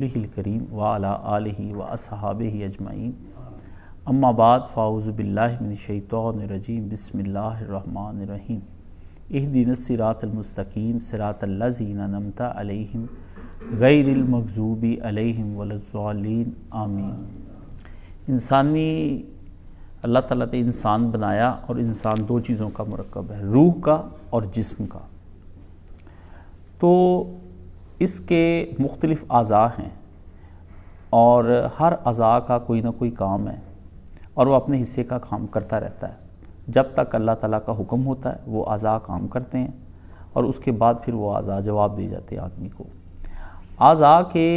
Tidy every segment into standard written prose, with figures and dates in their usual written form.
الکریم وعلی آلہ واصحابہ اجمعین اما بعد فاعوذ باللہ من الشیطان الرجیم بسم اللہ الرحمن الرحیم اہدنا الصراط المستقیم صراط الذین انعمت علیہم غیر المغضوب علیہم ولا الضالین آمین۔ اللہ تعالیٰ نے انسان بنایا اور انسان دو چیزوں کا مرکب ہے، روح کا اور جسم کا۔ تو اس کے مختلف اعضاء ہیں اور ہر اعضاء کا کوئی نہ کوئی کام ہے اور وہ اپنے حصے کا کام کرتا رہتا ہے۔ جب تک اللہ تعالیٰ کا حکم ہوتا ہے وہ اعضاء کام کرتے ہیں اور اس کے بعد پھر وہ اعضاء جواب دے جاتے ہیں آدمی کو۔ اعضاء کے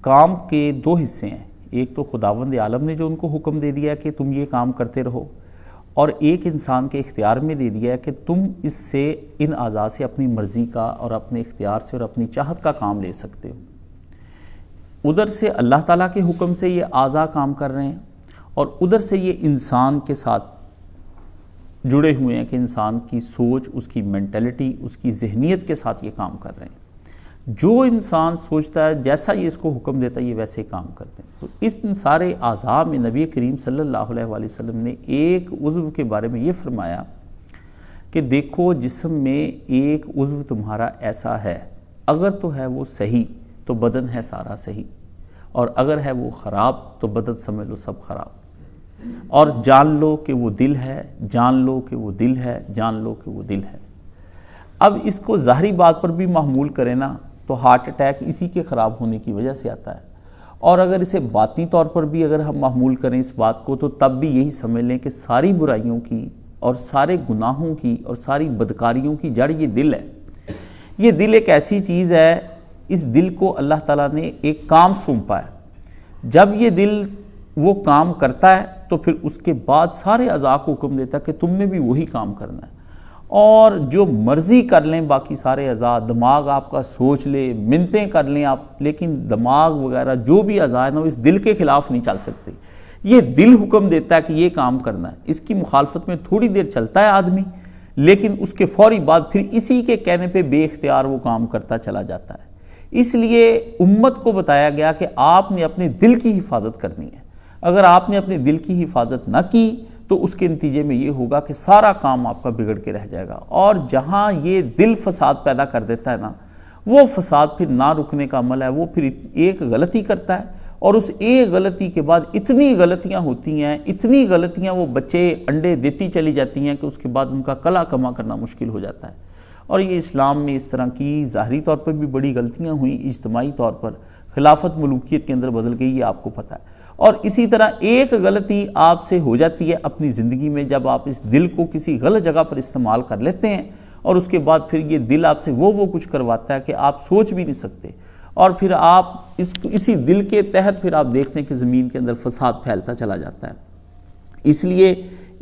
کام کے دو حصے ہیں، ایک تو خداوند عالم نے جو ان کو حکم دے دیا کہ تم یہ کام کرتے رہو، اور ایک انسان کے اختیار میں دے دیا ہے کہ تم اس سے ان اعضاء سے اپنی مرضی کا اور اپنے اختیار سے اور اپنی چاہت کا کام لے سکتے ہو۔ ادھر سے اللہ تعالیٰ کے حکم سے یہ اعضاء کام کر رہے ہیں اور ادھر سے یہ انسان کے ساتھ جڑے ہوئے ہیں کہ انسان کی سوچ، اس کی مینٹلٹی، اس کی ذہنیت کے ساتھ یہ کام کر رہے ہیں۔ جو انسان سوچتا ہے جیسا یہ اس کو حکم دیتا ہے یہ ویسے کام کرتے ہیں۔ تو ان سارے اعضاء میں نبی کریم صلی اللہ علیہ وآلہ وسلم نے ایک عضو کے بارے میں یہ فرمایا کہ دیکھو جسم میں ایک عضو تمہارا ایسا ہے، اگر تو ہے وہ صحیح تو بدن ہے سارا صحیح، اور اگر ہے وہ خراب تو بدن سمجھ لو سب خراب۔ اور جان لو کہ وہ دل ہے، جان لو کہ وہ دل ہے، جان لو کہ وہ دل ہے۔ اب اس کو ظاہری بات پر بھی محمول کریں نا تو ہارٹ اٹیک اسی کے خراب ہونے کی وجہ سے آتا ہے، اور اگر اسے باطنی طور پر بھی اگر ہم محمول کریں اس بات کو تو تب بھی یہی سمجھ لیں کہ ساری برائیوں کی اور سارے گناہوں کی اور ساری بدکاریوں کی جڑ یہ دل ہے۔ یہ دل ایک ایسی چیز ہے، اس دل کو اللہ تعالیٰ نے ایک کام سونپا ہے۔ جب یہ دل وہ کام کرتا ہے تو پھر اس کے بعد سارے اعضاء کو حکم دیتا ہے کہ تم نے بھی وہی کام کرنا ہے، اور جو مرضی کر لیں باقی سارے اعضاء، دماغ آپ کا سوچ لے، منتیں کر لیں آپ، لیکن دماغ وغیرہ جو بھی اعضاء ہیں نا وہ اس دل کے خلاف نہیں چل سکتے۔ یہ دل حکم دیتا ہے کہ یہ کام کرنا ہے، اس کی مخالفت میں تھوڑی دیر چلتا ہے آدمی، لیکن اس کے فوری بعد پھر اسی کے کہنے پہ بے اختیار وہ کام کرتا چلا جاتا ہے۔ اس لیے امت کو بتایا گیا کہ آپ نے اپنے دل کی حفاظت کرنی ہے۔ اگر آپ نے اپنے دل کی حفاظت نہ کی تو اس کے نتیجے میں یہ ہوگا کہ سارا کام آپ کا بگڑ کے رہ جائے گا، اور جہاں یہ دل فساد پیدا کر دیتا ہے نا، وہ فساد پھر نہ رکنے کا عمل ہے، وہ پھر ایک غلطی کرتا ہے اور اس ایک غلطی کے بعد اتنی غلطیاں ہوتی ہیں، اتنی غلطیاں وہ بچے انڈے دیتی چلی جاتی ہیں کہ اس کے بعد ان کا کلا کما کرنا مشکل ہو جاتا ہے۔ اور یہ اسلام میں اس طرح کی ظاہری طور پر بھی بڑی غلطیاں ہوئیں، اجتماعی طور پر خلافت ملوکیت کے اندر بدل گئی، یہ آپ کو پتہ ہے۔ اور اسی طرح ایک غلطی آپ سے ہو جاتی ہے اپنی زندگی میں جب آپ اس دل کو کسی غلط جگہ پر استعمال کر لیتے ہیں، اور اس کے بعد پھر یہ دل آپ سے وہ کچھ کرواتا ہے کہ آپ سوچ بھی نہیں سکتے، اور پھر آپ اسی دل کے تحت پھر آپ دیکھتے ہیں کہ زمین کے اندر فساد پھیلتا چلا جاتا ہے۔ اس لیے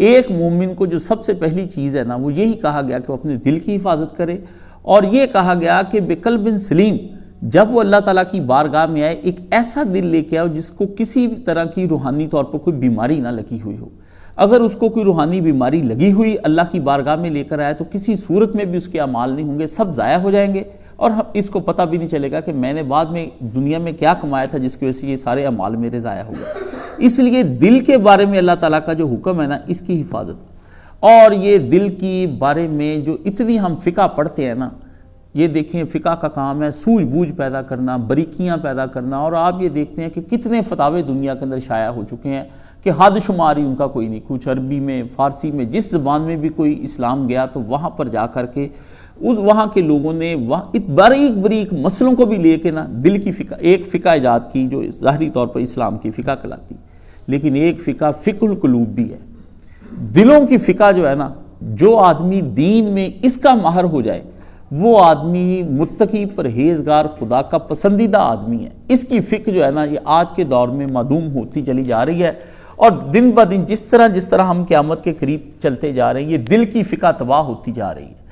ایک مومن کو جو سب سے پہلی چیز ہے نا وہ یہی کہا گیا کہ وہ اپنے دل کی حفاظت کرے، اور یہ کہا گیا کہ بقلب سلیم، جب وہ اللہ تعالیٰ کی بارگاہ میں آئے ایک ایسا دل لے کے آؤ جس کو کسی بھی طرح کی روحانی طور پر کوئی بیماری نہ لگی ہوئی ہو۔ اگر اس کو کوئی روحانی بیماری لگی ہوئی اللہ کی بارگاہ میں لے کر آئے تو کسی صورت میں بھی اس کے اعمال نہیں ہوں گے، سب ضائع ہو جائیں گے، اور اس کو پتہ بھی نہیں چلے گا کہ میں نے بعد میں دنیا میں کیا کمایا تھا جس کی وجہ سے یہ سارے اعمال میرے ضائع ہو گئے۔ اس لیے دل کے بارے میں اللہ تعالیٰ کا جو حکم ہے نا اس کی حفاظت، اور یہ دل کی بارے میں جو اتنی ہم فقہ پڑھتے ہیں نا، یہ دیکھیں فقہ کا کام ہے سوجھ بوجھ پیدا کرنا، باریکیاں پیدا کرنا، اور آپ یہ دیکھتے ہیں کہ کتنے فتاوے دنیا کے اندر شائع ہو چکے ہیں کہ حد شماری ان کا کوئی نہیں، کچھ عربی میں، فارسی میں، جس زبان میں بھی کوئی اسلام گیا تو وہاں پر جا کر کے وہاں کے لوگوں نے باریک باریک مسئلوں کو بھی لے کے نا دل کی فقہ، ایک فقہ ایجاد کی جو ظاہری طور پر اسلام کی فقہ کہلاتی، لیکن ایک فقہ القلوب بھی ہے، دلوں کی فقہ جو ہے نا، جو آدمی دین میں اس کا ماہر ہو جائے وہ آدمی متقی پرہیزگار خدا کا پسندیدہ آدمی ہے۔ اس کی فقہ جو ہے نا یہ آج کے دور میں معدوم ہوتی چلی جا رہی ہے، اور دن بہ دن جس طرح ہم قیامت کے قریب چلتے جا رہے ہیں یہ دل کی فقہ تباہ ہوتی جا رہی ہے۔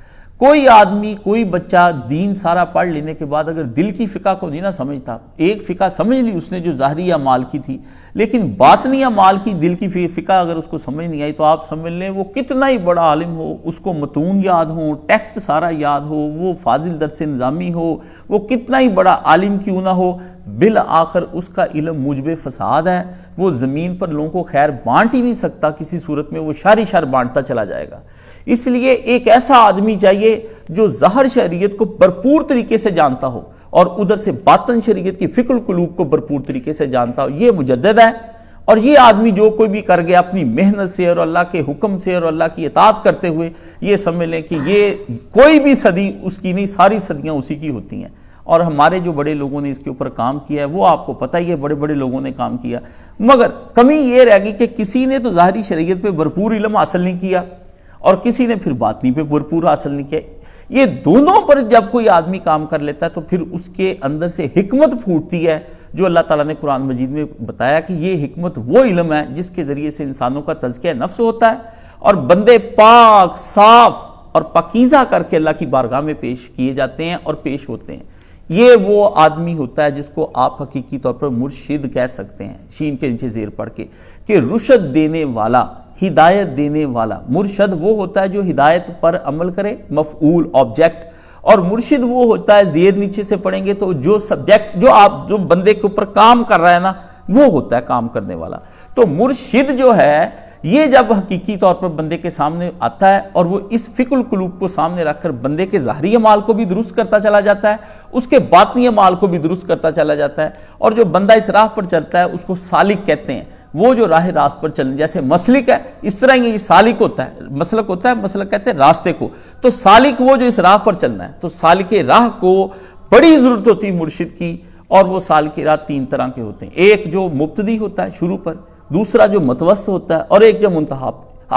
کوئی آدمی کوئی بچہ دین سارا پڑھ لینے کے بعد اگر دل کی فقہ کو نہیں نہ سمجھتا، ایک فقہ سمجھ لی اس نے جو ظاہری اعمال کی تھی، لیکن باطنی اعمال کی دل کی فقہ اگر اس کو سمجھ نہیں آئی تو آپ سمجھ لیں وہ کتنا ہی بڑا عالم ہو، اس کو متون یاد ہو، ٹیکسٹ سارا یاد ہو، وہ فاضل درس نظامی ہو، وہ کتنا ہی بڑا عالم کیوں نہ ہو، بالآخر اس کا علم موجب فساد ہے، وہ زمین پر لوگوں کو خیر بانٹ ہی نہیں سکتا، کسی صورت میں وہ شر بانٹتا چلا جائے گا۔ اس لیے ایک ایسا آدمی چاہیے جو ظاہر شریعت کو بھرپور طریقے سے جانتا ہو اور ادھر سے باطن شریعت کی فقہ القلوب کو بھرپور طریقے سے جانتا ہو، یہ مجدد ہے۔ اور یہ آدمی جو کوئی بھی کر گیا اپنی محنت سے اور اللہ کے حکم سے اور اللہ کی اطاعت کرتے ہوئے، یہ سمجھ لیں کہ یہ کوئی بھی صدی اس کی نہیں، ساری صدیاں اسی کی ہوتی ہیں۔ اور ہمارے جو بڑے لوگوں نے اس کے اوپر کام کیا ہے وہ آپ کو پتہ ہی ہے، بڑے بڑے لوگوں نے کام کیا، مگر کمی یہ رہ گئی کہ کسی نے تو ظاہری شریعت پہ بھرپور علم حاصل نہیں کیا اور کسی نے پھر باطنی پہ بھرپور حاصل نہیں کیا۔ یہ دونوں پر جب کوئی آدمی کام کر لیتا ہے تو پھر اس کے اندر سے حکمت پھوٹتی ہے، جو اللہ تعالیٰ نے قرآن مجید میں بتایا کہ یہ حکمت وہ علم ہے جس کے ذریعے سے انسانوں کا تزکیہ نفس ہوتا ہے اور بندے پاک صاف اور پاکیزہ کر کے اللہ کی بارگاہ میں پیش کیے جاتے ہیں اور پیش ہوتے ہیں۔ یہ وہ آدمی ہوتا ہے جس کو آپ حقیقی طور پر مرشد کہہ سکتے ہیں، شین کے نیچے زیر پڑھ کے، کہ رشد دینے والا، ہدایت دینے والا۔ مرشد وہ ہوتا ہے جو ہدایت پر عمل کرے، مفعول آبجیکٹ، اور مرشد وہ ہوتا ہے، زیر نیچے سے پڑھیں گے تو جو سبجیکٹ جو بندے کے اوپر کام کر رہا ہے نا، وہ ہوتا ہے کام کرنے والا۔ تو مرشد جو ہے یہ جب حقیقی طور پر بندے کے سامنے آتا ہے اور وہ اس فقہ القلوب کو سامنے رکھ کر بندے کے ظاہری اعمال کو بھی درست کرتا چلا جاتا ہے، اس کے باطنی اعمال کو بھی درست کرتا چلا جاتا ہے، اور جو بندہ اس راہ پر چلتا ہے اس کو سالک کہتے ہیں، وہ جو راہ راست پر چلنے، جیسے مسلک ہے اس طرح یہ سالک ہوتا ہے، مسلک ہوتا ہے، مسلک کہتے ہیں راستے کو، تو سالک وہ جو اس راہ پر چلنا ہے۔ تو سالک راہ کو بڑی ضرورت ہوتی ہے مرشد کی، اور وہ سالک راہ تین طرح کے ہوتے ہیں، ایک جو مبتدی ہوتا ہے شروع پر، دوسرا جو متوسط ہوتا ہے، اور ایک جو منتہا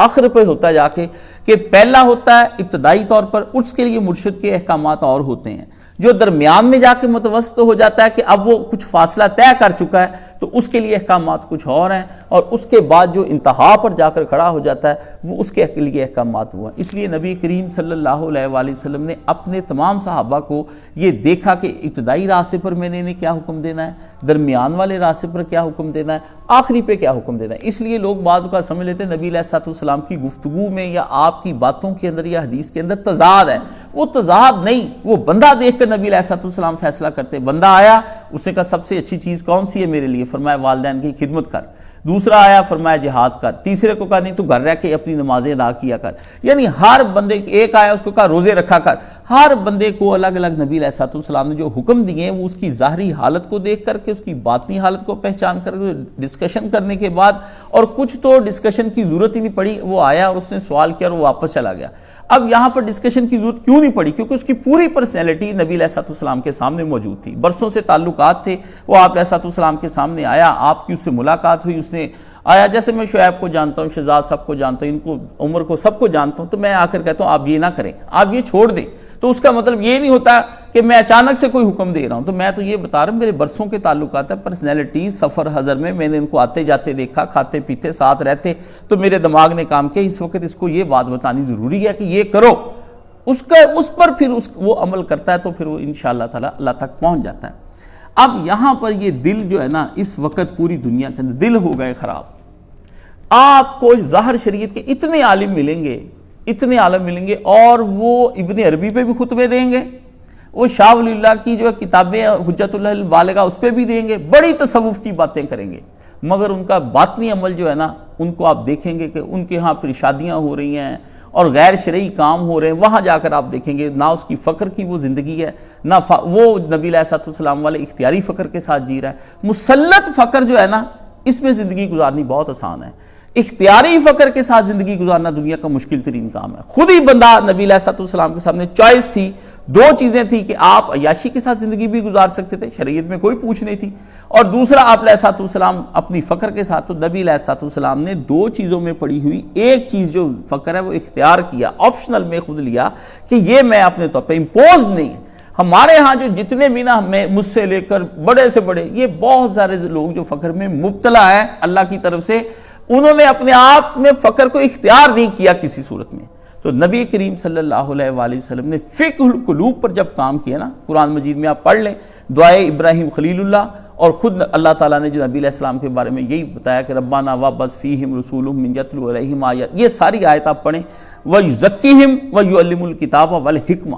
آخر پہ ہوتا ہے جا کے، کہ پہلا ہوتا ہے ابتدائی طور پر، اس کے لیے مرشد کے احکامات اور ہوتے ہیں، جو درمیان میں جا کے متوسط ہو جاتا ہے کہ اب وہ کچھ فاصلہ طے کر چکا ہے تو اس کے لیے احکامات کچھ اور ہیں، اور اس کے بعد جو انتہا پر جا کر کھڑا ہو جاتا ہے وہ اس کے لیے احکامات ہوا۔ اس لیے نبی کریم صلی اللہ علیہ وآلہ وسلم نے اپنے تمام صحابہ کو یہ دیکھا کہ ابتدائی راستے پر میں نے انہیں کیا حکم دینا ہے، درمیان والے راستے پر کیا حکم دینا ہے، آخری پہ کیا حکم دینا ہے۔ اس لیے لوگ بعض اوقات سمجھ لیتے ہیں نبی علیہ الصلوۃ والسلام کی گفتگو میں یا آپ کی باتوں کے اندر یا حدیث کے اندر تضاد ہے، وہ تضاد نہیں، وہ بندہ دیکھ کر نبی علیہ الصلوۃ والسلام فیصلہ کرتے۔ بندہ آیا، اس نے کہا سب سے اچھی چیز کون سی ہے میرے لیے؟ فرمایا والدین کی خدمت کر۔ دوسرا آیا، فرمایا جہاد کر۔ تیسرے کو کہا نہیں تو گھر رہ کے اپنی نمازیں ادا کیا کر۔ یعنی ہر بندے، ایک آیا اس کو کہا روزے رکھا کر۔ ہر بندے کو الگ الگ نبی علیہ الصلوۃ والسلام نے جو حکم دیے ہیں وہ اس کی ظاہری حالت کو دیکھ کر کے، اس کی باطنی حالت کو پہچان کر کے، ڈسکشن کرنے کے بعد، اور کچھ تو ڈسکشن کی ضرورت ہی نہیں پڑی، وہ آیا اور اس نے سوال کیا اور وہ واپس چلا گیا۔ اب یہاں پر ڈسکشن کی ضرورت کیوں نہیں پڑی؟ کیونکہ اس کی پوری پرسنالٹی نبی علیہ الصلوۃ والسلام کے سامنے موجود تھی، برسوں سے تعلقات تھے، وہ آپ علیہ الصلوۃ والسلام کے سامنے آیا، آپ کی اس سے ملاقات ہوئی، اس نے آیا، جیسے میں شعیب کو جانتا ہوں، شہزاد سب کو جانتا ہوں، ان کو عمر کو سب کو جانتا ہوں، تو میں آ کر کہتا ہوں آپ یہ نہ کریں، آپ یہ چھوڑ دیں، تو اس کا مطلب یہ نہیں ہوتا کہ میں اچانک سے کوئی حکم دے رہا ہوں، تو میں تو یہ بتا رہا ہوں میرے برسوں کے تعلقات ہیں، پرسنالٹی، سفر حضر میں نے ان کو آتے جاتے دیکھا، کھاتے پیتے ساتھ رہتے، تو میرے دماغ نے کام کیا اس وقت اس کو یہ بات بتانی ضروری ہے کہ یہ کرو، اس پر پھر وہ عمل کرتا ہے تو پھر وہ انشاءاللہ تعالی اللہ تک پہنچ جاتا ہے۔ اب یہاں پر یہ دل جو ہے نا، اس وقت پوری دنیا کے اندر دل ہو گئے خراب۔ آپ کو ظاہر شریعت کے اتنے عالم ملیں گے اور وہ ابن عربی پہ بھی خطبے دیں گے، وہ شاہ ولی اللہ کی جو کتابیں حجت اللہ البالغہ اس پہ بھی دیں گے، بڑی تصوف کی باتیں کریں گے، مگر ان کا باطنی عمل جو ہے نا، ان کو آپ دیکھیں گے کہ ان کے ہاں پھر شادیاں ہو رہی ہیں اور غیر شرعی کام ہو رہے ہیں، وہاں جا کر آپ دیکھیں گے نہ اس کی فقر کی وہ زندگی ہے، نہ وہ نبی علیہ الصلوۃ والسلام والے اختیاری فقر کے ساتھ جی رہا ہے۔ مسلط فقر جو ہے نا، اس میں زندگی گزارنی بہت آسان ہے، اختیاری فقر کے ساتھ زندگی گزارنا دنیا کا مشکل ترین کام ہے۔ خود ہی بندہ نبی علیہ الصلوۃ والسلام کے سامنے چوائس تھی، دو چیزیں تھی کہ آپ عیاشی کے ساتھ زندگی بھی گزار سکتے تھے، شریعت میں کوئی پوچھ نہیں تھی، اور دوسرا آپ علیہ الصلوۃ والسلام اپنی فقر کے ساتھ۔ تو نبی علیہ الصلوۃ والسلام نے دو چیزوں میں پڑی ہوئی ایک چیز جو فقر ہے وہ اختیار کیا، آپشنل میں خود لیا کہ یہ میں اپنے طور پہ امپوزڈ نہیں ہے۔ ہمارے ہاں جو جتنے بھی نا، مجھ سے لے کر بڑے سے بڑے، یہ بہت سارے لوگ جو فقر میں مبتلا ہیں اللہ کی طرف سے، انہوں نے اپنے آپ میں فقر کو اختیار نہیں کیا کسی صورت میں۔ تو نبی کریم صلی اللہ علیہ وآلہ وسلم نے فقہ القلوب پر جب کام کیا نا، قرآن مجید میں آپ پڑھ لیں دعائے ابراہیم خلیل اللہ، اور خود اللہ تعالیٰ نے جو نبی علیہ السلام کے بارے میں یہی بتایا کہ ربنا وابعث فیہم رسول من یتلو علیہم آیات، یہ ساری آیت آپ پڑھیں، ویزکیہم ویعلم الکتاب والحکمہ۔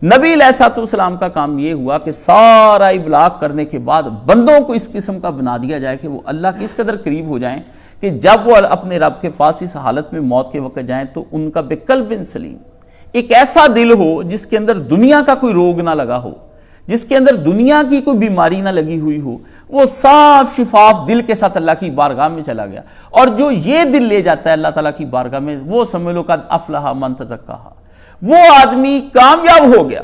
نبی علیہ السلام کا کام یہ ہوا کہ سارا ابلاغ کرنے کے بعد بندوں کو اس قسم کا بنا دیا جائے کہ وہ اللہ کے اس قدر قریب ہو جائیں کہ جب وہ اپنے رب کے پاس اس حالت میں موت کے وقت جائیں تو ان کا بقلب سلیم، ایک ایسا دل ہو جس کے اندر دنیا کا کوئی روگ نہ لگا ہو، جس کے اندر دنیا کی کوئی بیماری نہ لگی ہوئی ہو، وہ صاف شفاف دل کے ساتھ اللہ کی بارگاہ میں چلا گیا۔ اور جو یہ دل لے جاتا ہے اللہ تعالیٰ کی بارگاہ میں، وہ سمجھ لو قد افلح من تزکیٰ، وہ آدمی کامیاب ہو گیا،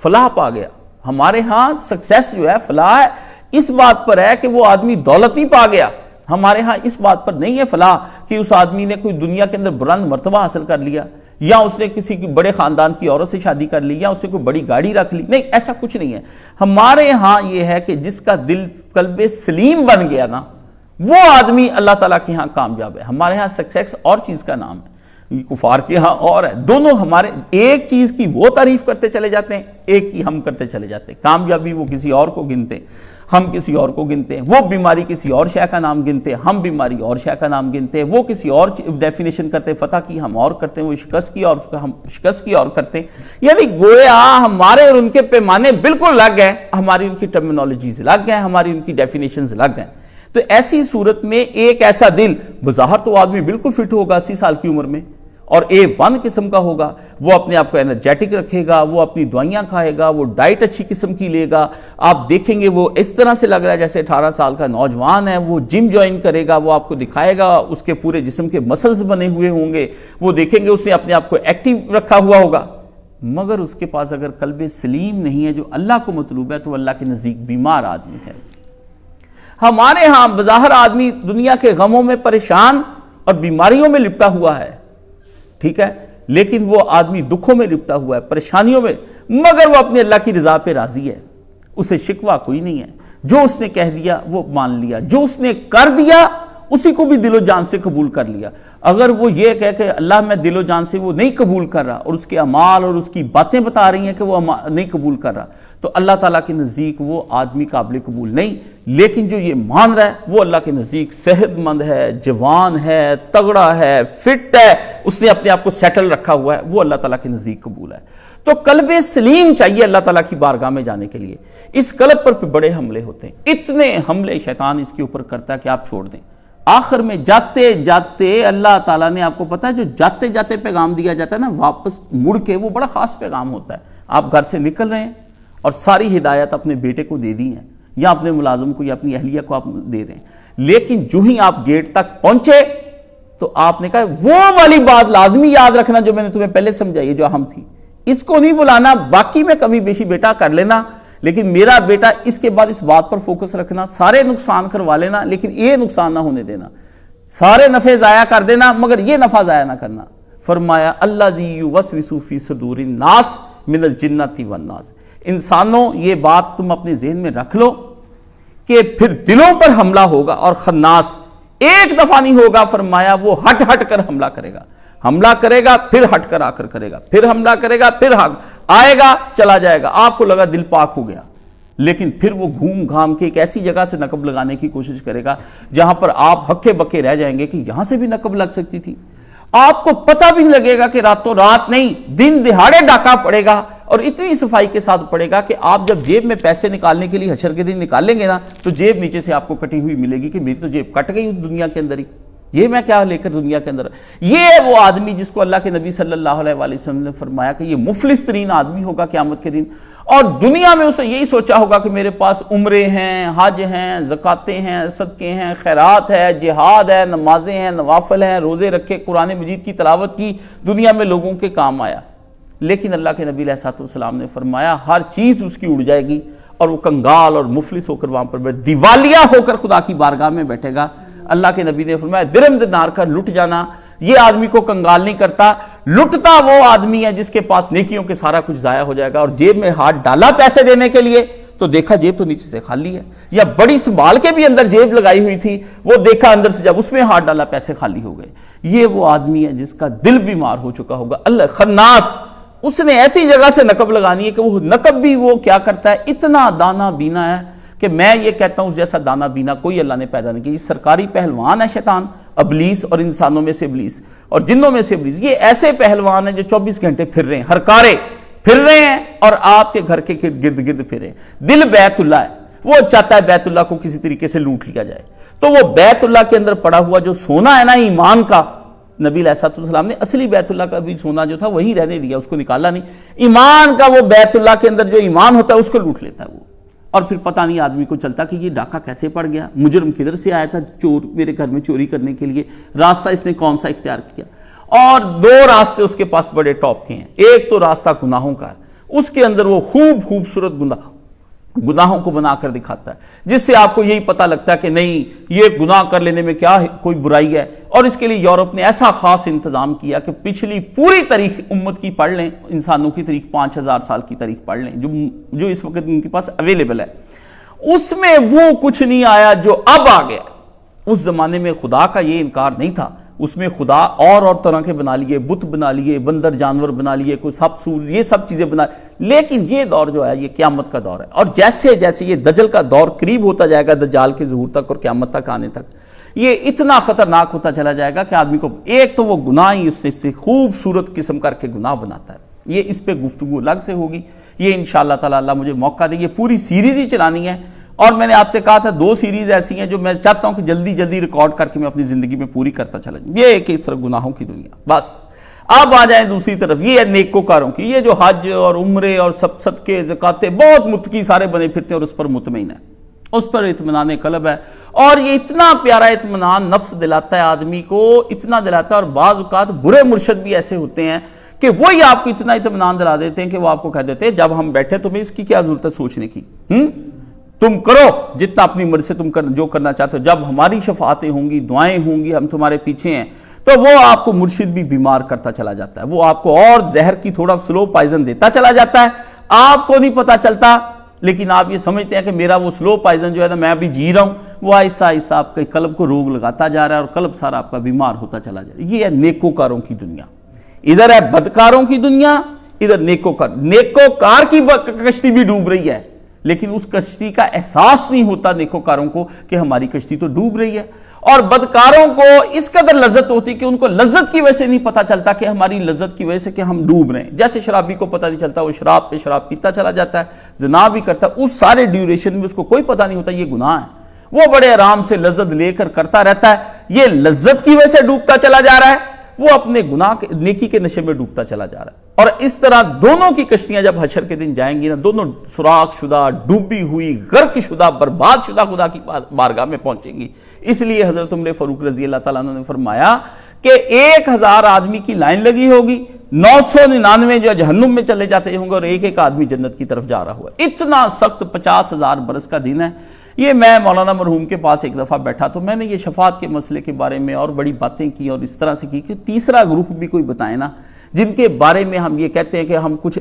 فلاح پا گیا۔ ہمارے ہاں سکسیس جو ہے، فلاح ہے، اس بات پر ہے کہ وہ آدمی دولتی پا گیا۔ ہمارے ہاں اس بات پر نہیں ہے فلاح کہ اس آدمی نے کوئی دنیا کے اندر بلند مرتبہ حاصل کر لیا، یا اس نے کسی کی بڑے خاندان کی عورت سے شادی کر لی، یا اس نے کوئی بڑی گاڑی رکھ لی، نہیں، ایسا کچھ نہیں ہے۔ ہمارے ہاں یہ ہے کہ جس کا دل قلب سلیم بن گیا نا، وہ آدمی اللہ تعالیٰ کے ہاں کامیاب ہے۔ ہمارے ہاں سکسیس اور چیز کا نام ہے، کفار کے ہاں اور ہے، دونوں ہمارے ایک چیز کی وہ تعریف کرتے چلے جاتے ہیں، ایک کی ہم کرتے چلے جاتے ہیں۔ کامیابی وہ کسی اور کو گنتے ہیں، ہم کسی اور کو گنتے ہیں، وہ بیماری کسی اور شے کا نام گنتے ہیں، ہم بیماری اور شے کا نام گنتے ہیں، وہ کسی اور ڈیفینیشن کرتے ہیں فتح کی، ہم اور کرتے ہیں، وہ شکست کی اور ہم شکست کی اور کرتے ہیں۔ یعنی گویا ہمارے اور ان کے پیمانے بالکل الگ ہیں، ہماری ان کی ٹرمینالوجیز الگ ہیں، ہماری ان کی ڈیفینیشنز الگ ہیں۔ تو ایسی صورت میں ایک ایسا دل، بظاہر تو آدمی بالکل فٹ ہوگا 80 سال کی عمر میں، اور A1 قسم کا ہوگا، وہ اپنے آپ کو انرجیٹک رکھے گا، وہ اپنی دوائیاں کھائے گا، وہ ڈائٹ اچھی قسم کی لے گا، آپ دیکھیں گے وہ اس طرح سے لگ رہا ہے جیسے 18 سال کا نوجوان ہے، وہ جم جوائن کرے گا، وہ آپ کو دکھائے گا، اس کے پورے جسم کے مسلز بنے ہوئے ہوں گے، وہ دیکھیں گے اس نے اپنے آپ کو ایکٹیو رکھا ہوا ہوگا، مگر اس کے پاس اگر قلب سلیم نہیں ہے جو اللہ کو مطلوب ہے، تو وہ اللہ کے نزدیک بیمار آدمی ہے۔ ہمارے ہاں بظاہر آدمی دنیا کے غموں میں پریشان اور بیماریوں میں لپٹا ہوا ہے، ٹھیک ہے، لیکن وہ آدمی دکھوں میں لپٹا ہوا ہے، پریشانیوں میں، مگر وہ اپنے اللہ کی رضا پہ راضی ہے، اسے شکوہ کوئی نہیں ہے۔ جو اس نے کہہ دیا وہ مان لیا، جو اس نے کر دیا اسی کو بھی دل و جان سے قبول کر لیا۔ اگر وہ یہ کہہ کہ اللہ میں دل و جان سے وہ نہیں قبول کر رہا، اور اس کے اعمال اور اس کی باتیں بتا رہی ہیں کہ وہ نہیں قبول کر رہا، تو اللہ تعالیٰ کے نزدیک وہ آدمی قابل قبول نہیں۔ لیکن جو یہ مان رہا ہے وہ اللہ کے نزدیک صحت مند ہے، جوان ہے، تگڑا ہے، فٹ ہے، اس نے اپنے آپ کو سیٹل رکھا ہوا ہے، وہ اللہ تعالیٰ کے نزدیک قبول ہے۔ تو قلب سلیم چاہیے اللہ تعالیٰ کی بارگاہ میں جانے کے لیے۔ اس قلب پر بڑے حملے ہوتے ہیں، اتنے حملے شیطان اس کے اوپر کرتا ہے کہ آپ چھوڑ دیں۔ آخر میں جاتے جاتے اللہ تعالیٰ نے، آپ کو پتا ہے جو جاتے جاتے پیغام دیا جاتا ہے نا واپس مڑ کے، وہ بڑا خاص پیغام ہوتا ہے۔ آپ گھر سے نکل رہے ہیں اور ساری ہدایت اپنے بیٹے کو دے دی ہیں، یا اپنے ملازم کو یا اپنی اہلیہ کو آپ دے رہے ہیں، لیکن جو ہی آپ گیٹ تک پہنچے تو آپ نے کہا وہ والی بات لازمی یاد رکھنا جو میں نے تمہیں پہلے سمجھائی، جو اہم تھی، اس کو نہیں بلانا، باقی میں کمی بیشی بیٹا کر لینا، لیکن میرا بیٹا اس کے بعد اس بات پر فوکس رکھنا، سارے نقصان کروا لینا لیکن یہ نقصان نہ ہونے دینا، سارے نفع ضائع کر دینا مگر یہ نفع ضائع نہ کرنا۔ فرمایا الذی یوسوس فی صدور الناس من الجنۃ والناس، انسانوں یہ بات تم اپنے ذہن میں رکھ لو کہ پھر دلوں پر حملہ ہوگا، اور خناس ایک دفعہ نہیں ہوگا، فرمایا وہ ہٹ ہٹ کر حملہ کرے گا، حملہ کرے گا پھر ہٹ کر آ کر کرے گا، پھر حملہ کرے گا پھر آئے گا چلا جائے گا، آپ کو لگا دل پاک ہو گیا، لیکن پھر وہ گھوم گھام کے ایک ایسی جگہ سے نقب لگانے کی کوشش کرے گا جہاں پر آپ ہکے بکے رہ جائیں گے کہ یہاں سے بھی نقب لگ سکتی تھی۔ آپ کو پتہ بھی نہیں لگے گا کہ راتوں رات نہیں، دن دہاڑے ڈاکہ پڑے گا، اور اتنی صفائی کے ساتھ پڑے گا کہ آپ جب جیب میں پیسے نکالنے کے لیے حشر کے دن نکالیں گے نا، تو جیب نیچے سے آپ کو کٹی ہوئی ملے گی کہ میری تو جیب کٹ گئی دنیا کے اندر ہی، یہ میں کیا لے کر دنیا کے اندر۔ یہ وہ آدمی جس کو اللہ کے نبی صلی اللہ علیہ وآلہ وسلم نے فرمایا کہ یہ مفلس ترین آدمی ہوگا قیامت کے دن، اور دنیا میں اسے یہی سوچا ہوگا کہ میرے پاس عمرے ہیں، حج ہیں، زکاتیں ہیں، صدقے ہیں، خیرات ہے، جہاد ہے، نمازیں ہیں، نوافل ہیں، روزے رکھے، قرآن مجید کی تلاوت کی، دنیا میں لوگوں کے کام آیا۔ لیکن اللہ کے نبی علیہ السلام نے فرمایا ہر چیز اس کی اڑ جائے گی، اور وہ کنگال اور مفلس ہو کر وہاں پر دیوالیہ ہو کر خدا کی بارگاہ میں بیٹھے گا۔ اللہ کے نبی نے فرمایا درہم دینار کا لٹ جانا یہ آدمی کو کنگال نہیں کرتا، لٹتا وہ آدمی ہے جس کے پاس نیکیوں کے سارا کچھ ضائع ہو جائے گا، اور جیب میں ہاتھ ڈالا پیسے دینے کے لیے تو تو دیکھا جیب تو نیچے سے خالی ہے، یا بڑی سنبھال کے بھی اندر جیب لگائی ہوئی تھی، وہ دیکھا اندر سے جب اس میں ہاتھ ڈالا پیسے خالی ہو گئے۔ یہ وہ آدمی ہے جس کا دل بیمار ہو چکا ہوگا، اللہ خناس، اس نے ایسی جگہ سے نقب لگانی ہے کہ وہ نقب بھی وہ کیا کرتا ہے، اتنا دانا بینا ہے کہ میں یہ کہتا ہوں اس جیسا دانا بینا کوئی اللہ نے پیدا نہیں کیا۔ یہ سرکاری پہلوان ہے شیطان، ابلیس، اور انسانوں میں سے ابلیس اور جنوں میں سے ابلیس، یہ ایسے پہلوان ہیں جو 24 گھنٹے پھر رہے ہیں، ہرکارے پھر رہے ہیں اور آپ کے گھر کے گرد گرد پھر رہے ہیں۔ دل بیت اللہ ہے، وہ چاہتا ہے بیت اللہ کو کسی طریقے سے لوٹ لیا جائے، تو وہ بیت اللہ کے اندر پڑا ہوا جو سونا ہے نا ایمان کا، نبی علیہ السلام نے اصلی بیت اللہ کا بھی سونا جو تھا وہی رہنے دیا، اس کو نکالا نہیں، ایمان کا وہ بیت اللہ کے اندر جو ایمان ہوتا ہے اس کو لوٹ لیتا ہے وہ، اور پھر پتہ نہیں آدمی کو چلتا کہ یہ ڈاکہ کیسے پڑ گیا، مجرم کدھر سے آیا تھا چور میرے گھر میں چوری کرنے کے لیے، راستہ اس نے کون سا اختیار کیا۔ اور دو راستے اس کے پاس بڑے ٹاپ کے ہیں، ایک تو راستہ گناہوں کا ہے، اس کے اندر وہ خوبصورت گناہوں کو بنا کر دکھاتا ہے، جس سے آپ کو یہی پتہ لگتا ہے کہ نہیں یہ گناہ کر لینے میں کیا کوئی برائی ہے۔ اور اس کے لیے یورپ نے ایسا خاص انتظام کیا کہ پچھلی پوری تاریخ امت کی پڑھ لیں، انسانوں کی تاریخ 5000 سال کی تاریخ پڑھ لیں جو اس وقت ان کے پاس اویلیبل ہے، اس میں وہ کچھ نہیں آیا جو اب آ گیا۔ اس زمانے میں خدا کا یہ انکار نہیں تھا، اس میں خدا اور طرح کے بنا لیے، بت بنا لیے، بندر جانور بنا لیے، کوئی سب سور، یہ سب چیزیں بنا، لیکن یہ دور جو ہے یہ قیامت کا دور ہے، اور جیسے جیسے یہ دجل کا دور قریب ہوتا جائے گا دجال کے ظہور تک اور قیامت تک آنے تک، یہ اتنا خطرناک ہوتا چلا جائے گا کہ آدمی کو ایک تو وہ گناہ ہی اس سے خوبصورت قسم کر کے گناہ بناتا ہے۔ یہ اس پہ گفتگو الگ سے ہوگی، یہ انشاءاللہ تعالی اللہ مجھے موقع دے، یہ پوری سیریز ہی چلانی ہے، اور میں نے آپ سے کہا تھا 2 سیریز ایسی ہیں جو میں چاہتا ہوں کہ جلدی جلدی ریکارڈ کر کے میں اپنی زندگی میں پوری کرتا چلا جاؤں۔ یہ ایک اس طرف گناہوں کی دنیا، بس اب آ جائیں دوسری طرف، یہ ہے نیکوکاروں کی، یہ جو حج اور عمرے اور سب صدقے زکاتیں بہت متقی سارے بنے پھرتے ہیں اور اس پر مطمئن ہے، اس پر اطمینان قلب ہے، اور یہ اتنا پیارا اطمینان نفس دلاتا ہے آدمی کو، اتنا دلاتا ہے، اور بعض اوقات برے مرشد بھی ایسے ہوتے ہیں کہ وہی آپ کو اتنا اطمینان دلا دیتے ہیں کہ وہ آپ کو کہہ دیتے ہیں جب ہم بیٹھے تمہیں اس کی کیا ضرورت ہے سوچنے کی، تم کرو جتنا اپنی مرضی سے تم جو کرنا چاہتے ہو، جب ہماری شفاعتیں ہوں گی، دعائیں ہوں گی، ہم تمہارے پیچھے ہیں، تو وہ آپ کو مرشد بھی بیمار کرتا چلا جاتا ہے، وہ آپ کو اور زہر کی تھوڑا سلو پائزن دیتا چلا جاتا ہے، آپ کو نہیں پتا چلتا، لیکن آپ یہ سمجھتے ہیں کہ میرا وہ سلو پائزن جو ہے نا میں ابھی جی رہا ہوں، وہ آہستہ آہستہ آپ کے قلب کو روگ لگاتا جا رہا ہے اور قلب سارا آپ کا بیمار ہوتا چلا جا رہا ہے۔ یہ ہے نیکوکاروں کی دنیا، ادھر ہے بدکاروں کی دنیا، ادھر نیکوکار کی کشتی بھی ڈوب رہی ہے، لیکن اس کشتی کا احساس نہیں ہوتا نیکوکاروں کو کہ ہماری کشتی تو ڈوب رہی ہے، اور بدکاروں کو اس قدر لذت ہوتی کہ ان کو لذت کی وجہ سے نہیں پتا چلتا کہ ہماری لذت کی وجہ سے کہ ہم ڈوب رہے ہیں، جیسے شرابی کو پتا نہیں چلتا، وہ شراب پہ شراب پیتا چلا جاتا ہے، زنا بھی کرتا ہے، اس سارے ڈیوریشن میں اس کو کوئی پتا نہیں ہوتا یہ گناہ ہے، وہ بڑے آرام سے لذت لے کر کرتا رہتا ہے، یہ لذت کی وجہ سے ڈوبتا چلا جا رہا ہے، وہ اپنے گناہ نیکی کے نشے میں ڈوبتا چلا جا رہا ہے، اور اس طرح دونوں کی کشتیاں جب حشر کے دن جائیں گی نا، دونوں سوراخ شدہ، ڈوبی ہوئی، غرق شدہ، برباد شدہ خدا کی بارگاہ میں پہنچیں گی۔ اس لیے حضرت عمر فاروق رضی اللہ تعالیٰ عنہ نے فرمایا کہ 1000 آدمی کی لائن لگی ہوگی، 999 جو جہنم میں چلے جاتے ہوں گے اور ایک آدمی جنت کی طرف جا رہا ہوا، اتنا سخت 50,000 برس کا دن ہے۔ یہ میں مولانا مرحوم کے پاس ایک دفعہ بیٹھا تو میں نے یہ شفاعت کے مسئلے کے بارے میں اور بڑی باتیں کی، اور اس طرح سے کی کہ تیسرا گروپ بھی کوئی بتائے نا جن کے بارے میں ہم یہ کہتے ہیں کہ ہم کچھ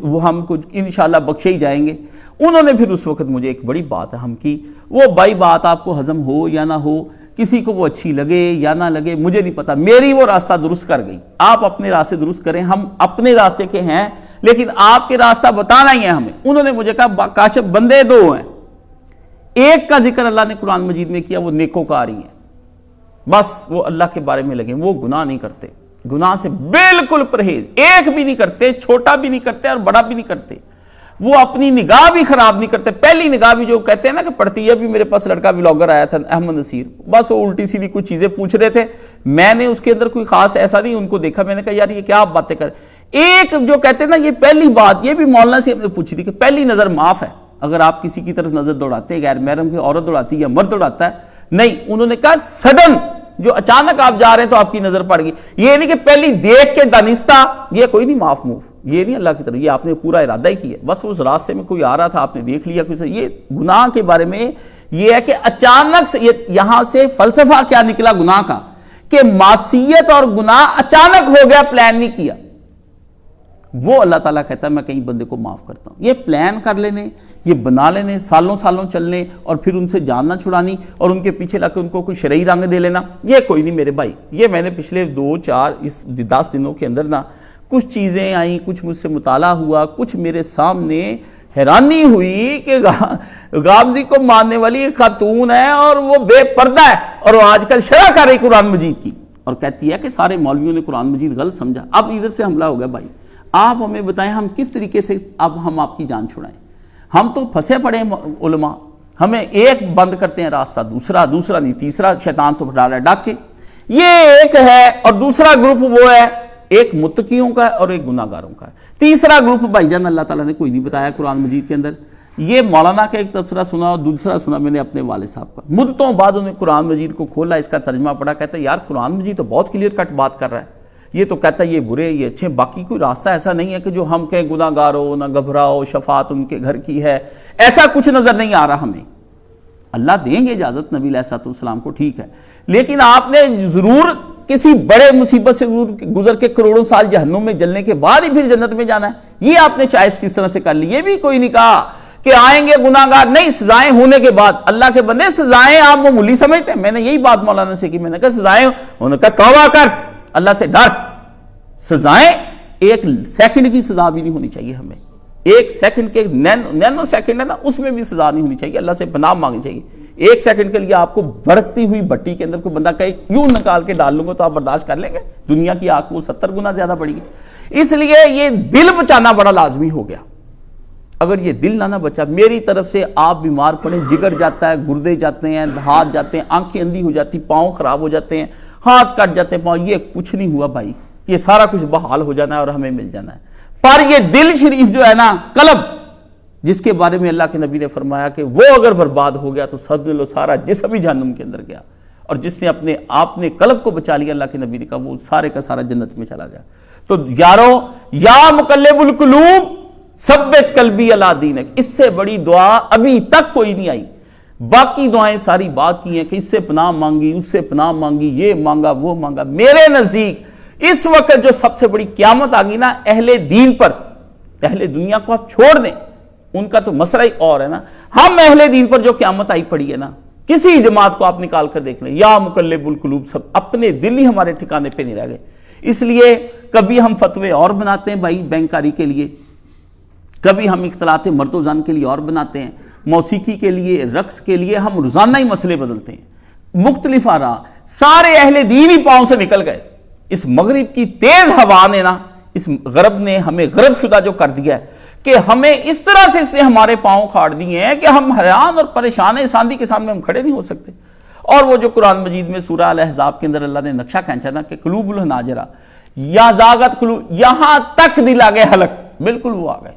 انشاءاللہ بخشے ہی جائیں گے۔ انہوں نے پھر اس وقت مجھے ایک بڑی بات ہم کی، وہ بائی بات آپ کو ہضم ہو یا نہ ہو، کسی کو وہ اچھی لگے یا نہ لگے مجھے نہیں پتا، میری وہ راستہ درست کر گئی، آپ اپنے راستے درست کریں، ہم اپنے راستے کے ہیں لیکن آپ کے راستہ بتانا ہی ہے ہمیں۔ انہوں نے مجھے کہا کاشف بندے 2 ہیں، ایک کا ذکر اللہ نے قرآن مجید میں کیا، وہ نیکوکار ہی ہیں، بس وہ اللہ کے بارے میں لگے، وہ گناہ نہیں کرتے، گناہ سے بالکل پرہیز، ایک بھی نہیں کرتے، چھوٹا بھی نہیں کرتے اور بڑا بھی نہیں کرتے، وہ اپنی نگاہ بھی خراب نہیں کرتے، پہلی نگاہ بھی جو کہتے ہیں نا کہ پڑتی ہے، بھی میرے پاس لڑکا ولاگر آیا تھا احمد نصیر، بس وہ الٹی سیدھی کچھ چیزیں پوچھ رہے تھے، میں نے اس کے اندر کوئی خاص ایسا نہیں، ان کو دیکھا، میں نے کہا یار یہ کیا آپ باتیں کر، ایک جو کہتے ہیں نا یہ پہلی بات، یہ بھی مولانا سے ہم نے پوچھی تھی کہ پہلی نظر معاف ہے، اگر آپ کسی کی طرف نظر دوڑاتے ہیں، غیر محرم کی عورت دوڑاتی ہے یا مرد دوڑاتا ہے، نہیں، انہوں نے کہا سڈن جو اچانک آپ جا رہے ہیں تو آپ کی نظر پڑ گئی، یہ نہیں کہ پہلی دیکھ کے دانستہ، یہ کوئی نہیں معاف موف، یہ نہیں اللہ کی طرف، یہ آپ نے پورا ارادہ ہی کیا، بس اس راستے میں کوئی آ رہا تھا آپ نے دیکھ لیا کسی، یہ گناہ کے بارے میں یہ ہے کہ اچانک سے، یہاں سے فلسفہ کیا نکلا گناہ کا کہ معصیت اور گناہ اچانک ہو گیا، پلان نہیں کیا، وہ اللہ تعالیٰ کہتا ہے میں کئی بندے کو معاف کرتا ہوں۔ یہ پلان کر لینے، یہ بنا لینے، سالوں سالوں چلنے اور پھر ان سے جان نہ چھڑانی اور ان کے پیچھے لگ کے ان کو کوئی شرعی رنگ دے لینا، یہ کوئی نہیں میرے بھائی۔ یہ میں نے پچھلے 10 دنوں کے اندر کچھ چیزیں آئیں، کچھ مجھ سے مطالعہ ہوا، کچھ میرے سامنے حیرانی ہوئی کہ غامدی کو ماننے والی ایک خاتون ہے اور وہ بے پردہ ہے اور وہ آج کل شرح کر رہی قرآن مجید کی اور کہتی ہے کہ سارے مولویوں نے قرآن مجید غلط سمجھا۔ اب ادھر سے حملہ ہو گیا بھائی، آپ ہمیں بتائیں ہم کس طریقے سے اب ہم آپ کی جان چھڑائیں؟ ہم تو پھنسے پڑے ہیں علماء، ہمیں ایک بند کرتے ہیں راستہ، دوسرا نہیں، تیسرا شیطان تو ڈالا ڈاک کے۔ یہ ایک ہے اور دوسرا گروپ وہ ہے، ایک متقیوں کا ہے اور ایک گناہ گاروں کا ہے۔ تیسرا گروپ بھائی جان اللہ تعالیٰ نے کوئی نہیں بتایا قرآن مجید کے اندر۔ یہ مولانا کا ایک تبصرہ سنا اور دوسرا سنا میں نے اپنے والد صاحب کا، مدتوں بعد انہوں نے قرآن مجید کو کھولا، اس کا ترجمہ پڑھا، کہتا ہے یار قرآن مجید تو بہت کلیئر کٹ بات کر رہا ہے، یہ تو کہتا ہے یہ برے یہ اچھے، باقی کوئی راستہ ایسا نہیں ہے کہ جو ہم کہیں گناہ گار ہو، نہ گھبراؤ، شفاعت ان کے گھر کی ہے، ایسا کچھ نظر نہیں آ رہا ہمیں۔ اللہ دیں گے اجازت نبی علیہ السلام کو، ٹھیک ہے، لیکن آپ نے ضرور کسی بڑے مصیبت سے گزر کے کروڑوں سال جہنم میں جلنے کے بعد ہی پھر جنت میں جانا ہے۔ یہ آپ نے چوائس کس طرح سے کر لی؟ یہ بھی کوئی نہیں کہا کہ آئیں گے گناہ گار، نہیں، سزائیں ہونے کے بعد۔ اللہ کے بندے سزائیں آپ معمولی سمجھتے ہیں؟ میں نے یہی بات مولانا سے کی، میں نے کہا سزائیں، انہوں نے کہا توبہ کر، اللہ سے ڈر۔ سزائیں ایک سیکنڈ کی سزا بھی نہیں ہونی چاہیے ہمیں، ایک سیکنڈ کے نینو سیکنڈ ہے نا، اس میں بھی سزا نہیں ہونی چاہیے، اللہ سے پناہ مانگنی چاہیے۔ ایک سیکنڈ کے لیے آپ کو بھڑکتی ہوئی بھٹی کے اندر کوئی بندہ کہے یوں نکال کے ڈال لوں گا تو آپ برداشت کر لیں گے؟ دنیا کی آگ کو 70 گنا زیادہ بڑی ہے۔ اس لیے یہ دل بچانا بڑا لازمی ہو گیا۔ اگر یہ دل نہ بچا، میری طرف سے آپ بیمار پڑیں، جگر جاتا ہے، گردے جاتے ہیں، ہاتھ جاتے ہیں، آنکھیں اندھی ہو جاتی، پاؤں خراب ہو جاتے ہیں، ہاتھ کٹ جاتے ہیں، پاؤں، یہ کچھ نہیں ہوا بھائی، یہ سارا کچھ بحال ہو جانا ہے اور ہمیں مل جانا ہے۔ پر یہ دل شریف جو ہے نا، قلب، جس کے بارے میں اللہ کے نبی نے فرمایا کہ وہ اگر برباد ہو گیا تو سمجھ لو سارا جسم ہی جہنم کے اندر گیا، اور جس نے اپنے آپ نے قلب کو بچا لیا، اللہ کے نبی نے کہا وہ سارے کا سارا جنت میں چلا گیا۔ تو یارو، یا مقلب القلوب ثبت قلبی علی دینک، اس سے بڑی دعا ابھی تک کوئی نہیں آئی۔ باقی دعائیں ساری بات کی ہیں کہ اس سے پناہ مانگی، اس سے پناہ مانگی، یہ مانگا، وہ مانگا۔ میرے نزدیک اس وقت جو سب سے بڑی قیامت آ گئی نا اہل دین پر، اہل دنیا کو آپ چھوڑ دیں، ان کا تو مسئلہ ہی اور ہے نا، ہم اہل دین پر جو قیامت آئی پڑی ہے نا، کسی جماعت کو آپ نکال کر دیکھ لیں، یا مقلب القلوب، سب اپنے دل ہی ہمارے ٹھکانے پہ نہیں رہ گئے۔ اس لیے کبھی ہم فتوے اور بناتے ہیں بھائی بینکاری کے لیے، کبھی ہم اختلاط مرد و زن کے لیے اور بناتے ہیں، موسیقی کے لیے، رقص کے لیے ہم روزانہ ہی مسئلے بدلتے ہیں، مختلف آراء، سارے اہل دین ہی پاؤں سے نکل گئے۔ اس مغرب کی تیز ہوا نے نا، اس غرب نے ہمیں غرب شدہ جو کر دیا ہے کہ ہمیں اس طرح سے اس نے ہمارے پاؤں کھاڑ دیے ہیں کہ ہم حیران اور پریشان ہیں، ساندھی کے سامنے ہم کھڑے نہیں ہو سکتے۔ اور وہ جو قرآن مجید میں سورہ الاحزاب کے اندر اللہ نے نقشہ کھینچا نا کہ قلوب الحناجرہ یا زاغت قلوب، یہاں تک دل آگے حلق، بالکل وہ آ گئے،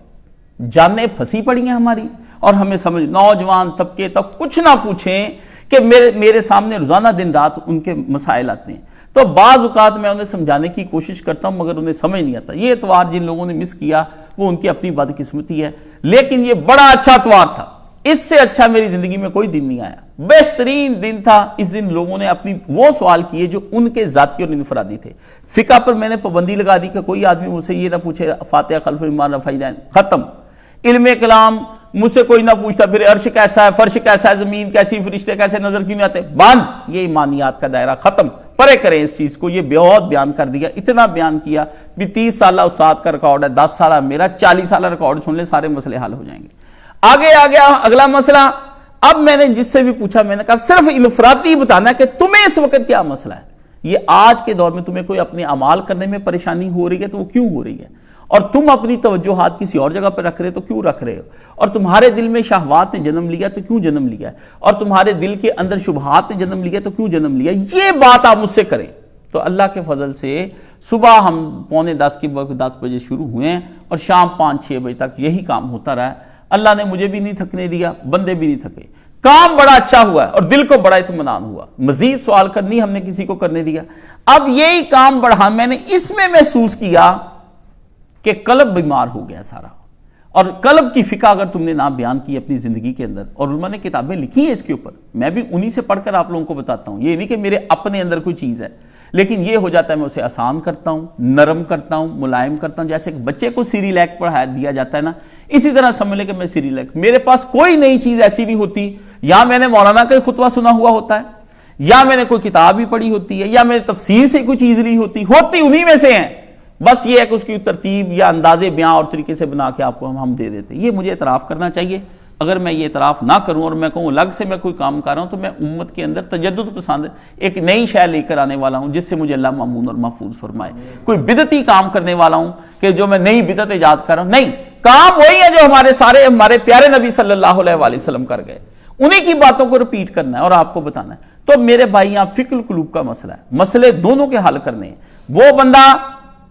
جانیں پھنسی پڑی ہیں ہماری، اور ہمیں سمجھ نوجوان طبقے تک کچھ نہ پوچھیں کہ میرے سامنے روزانہ دن رات ان کے مسائل آتے ہیں، تو بعض اوقات میں انہیں سمجھانے کی کوشش کرتا ہوں مگر انہیں سمجھ نہیں آتا۔ یہ اتوار جن لوگوں نے مس کیا وہ ان کی اپنی بدقسمتی ہے، لیکن یہ بڑا اچھا اتوار تھا، اس سے اچھا میری زندگی میں کوئی دن نہیں آیا، بہترین دن تھا۔ اس دن لوگوں نے اپنی وہ سوال کیے جو ان کے ذاتی اور انفرادی تھے۔ فقہ پر میں نے پابندی لگا دی کہ کوئی آدمی مجھ سے یہ نہ پوچھے فاتحہ خلف الامام رفعی دین، ختم۔ علم کلام مجھ سے کوئی نہ پوچھتا پھر عرش کیسا ہے، فرش کیسا ہے، زمین کیسی، فرشتے کیسے نظر کیوں نہیں آتے، بند، یہ ایمانیات کا دائرہ ختم، پرے کریں اس چیز کو۔ یہ بہت بیان کر دیا، اتنا بیان کیا بھی 30 سالہ استاد کا ریکارڈ ہے، 10 سالہ میرا، 40 سالہ ریکارڈ سن لیں، سارے مسئلے حل ہو جائیں گے۔ آگے آ گیا اگلا مسئلہ، اب میں نے جس سے بھی پوچھا میں نے کہا صرف انفرادی بتانا ہے کہ تمہیں اس وقت کیا مسئلہ ہے، یہ آج کے دور میں تمہیں کوئی اپنے اعمال کرنے میں پریشانی ہو رہی ہے تو وہ کیوں ہو رہی ہے، اور تم اپنی توجہات کسی اور جگہ پہ رکھ رہے تو کیوں رکھ رہے ہو، اور تمہارے دل میں شہوات نے جنم لیا تو کیوں جنم لیا ہے، اور تمہارے دل کے اندر شبہات نے جنم لیا تو کیوں جنم لیا، یہ بات آپ مجھ سے کریں۔ تو اللہ کے فضل سے صبح ہم 9:45 بجے شروع ہوئے ہیں اور شام 5-6 بجے تک یہی کام ہوتا رہا ہے۔ اللہ نے مجھے بھی نہیں تھکنے دیا، بندے بھی نہیں تھکے، کام بڑا اچھا ہوا ہے اور دل کو بڑا اطمینان ہوا، مزید سوال کرنی ہم نے کسی کو کرنے دیا۔ اب یہی کام بڑھا، میں نے اس میں محسوس کیا کہ قلب بیمار ہو گیا سارا، اور قلب کی فقہ اگر تم نے نہ بیان کی اپنی زندگی کے اندر، اور علماء نے کتابیں لکھی ہیں اس کے اوپر، میں بھی انہی سے پڑھ کر آپ لوگوں کو بتاتا ہوں، یہ نہیں کہ میرے اپنے اندر کوئی چیز ہے، لیکن یہ ہو جاتا ہے میں اسے آسان کرتا ہوں، نرم کرتا ہوں، ملائم کرتا ہوں. جیسے ایک بچے کو سیریلیک پڑھا دیا جاتا ہے نا، اسی طرح سمجھ لیں کہ میں سیریلیک، میرے پاس کوئی نئی چیز ایسی نہیں ہوتی، یا میں نے مولانا کا خطبہ سنا ہوا ہوتا ہے، یا میں نے کوئی کتاب ہی پڑھی ہوتی ہے، یا میں نے تفسیر سے کوئی چیز لی ہوتی انہی میں سے ہیں. بس یہ ہے کہ اس کی ترتیب یا انداز بیاں اور طریقے سے بنا کے آپ کو ہم دے دیتے ہیں. یہ مجھے اعتراف کرنا چاہیے. اگر میں یہ اعتراف نہ کروں اور میں کہوں الگ سے میں کوئی کام کر رہا ہوں، تو میں امت کے اندر تجدد پسند ایک نئی شے لے کر آنے والا ہوں، جس سے مجھے اللہ مامون اور محفوظ فرمائے. کوئی بدعتی کام کرنے والا ہوں کہ جو میں نئی بدعت ایجاد کر رہا ہوں، نہیں، کام وہی ہے جو ہمارے پیارے نبی صلی اللہ علیہ وآلہ وسلم کر گئے. انہی کی باتوں کو رپیٹ کرنا ہے اور آپ کو بتانا ہے. تو میرے بھائی یہاں فقہ القلوب کا مسئلہ ہے، مسئلے دونوں کے حل کرنے ہیں. وہ بندہ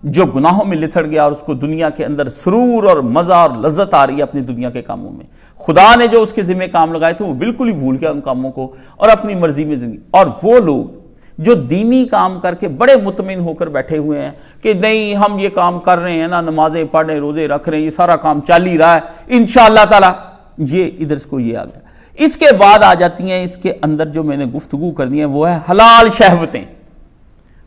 جو گناہوں میں لتھڑ گیا اور اس کو دنیا کے اندر سرور اور مزہ اور لذت آ رہی ہے اپنی دنیا کے کاموں میں، خدا نے جو اس کے ذمہ کام لگائے تھے وہ بالکل ہی بھول گیا ان کاموں کو اور اپنی مرضی میں زندگی. اور وہ لوگ جو دینی کام کر کے بڑے مطمئن ہو کر بیٹھے ہوئے ہیں کہ نہیں ہم یہ کام کر رہے ہیں نا، نمازیں پڑھ رہے ہیں، روزے رکھ رہے ہیں، یہ سارا کام چل ہی رہا ہے انشاءاللہ تعالی. یہ ادھر سے کو یہ آ گیا. اس کے بعد آ جاتی ہیں اس کے اندر جو میں نے گفتگو کرنی ہے وہ ہے حلال شہوتیں.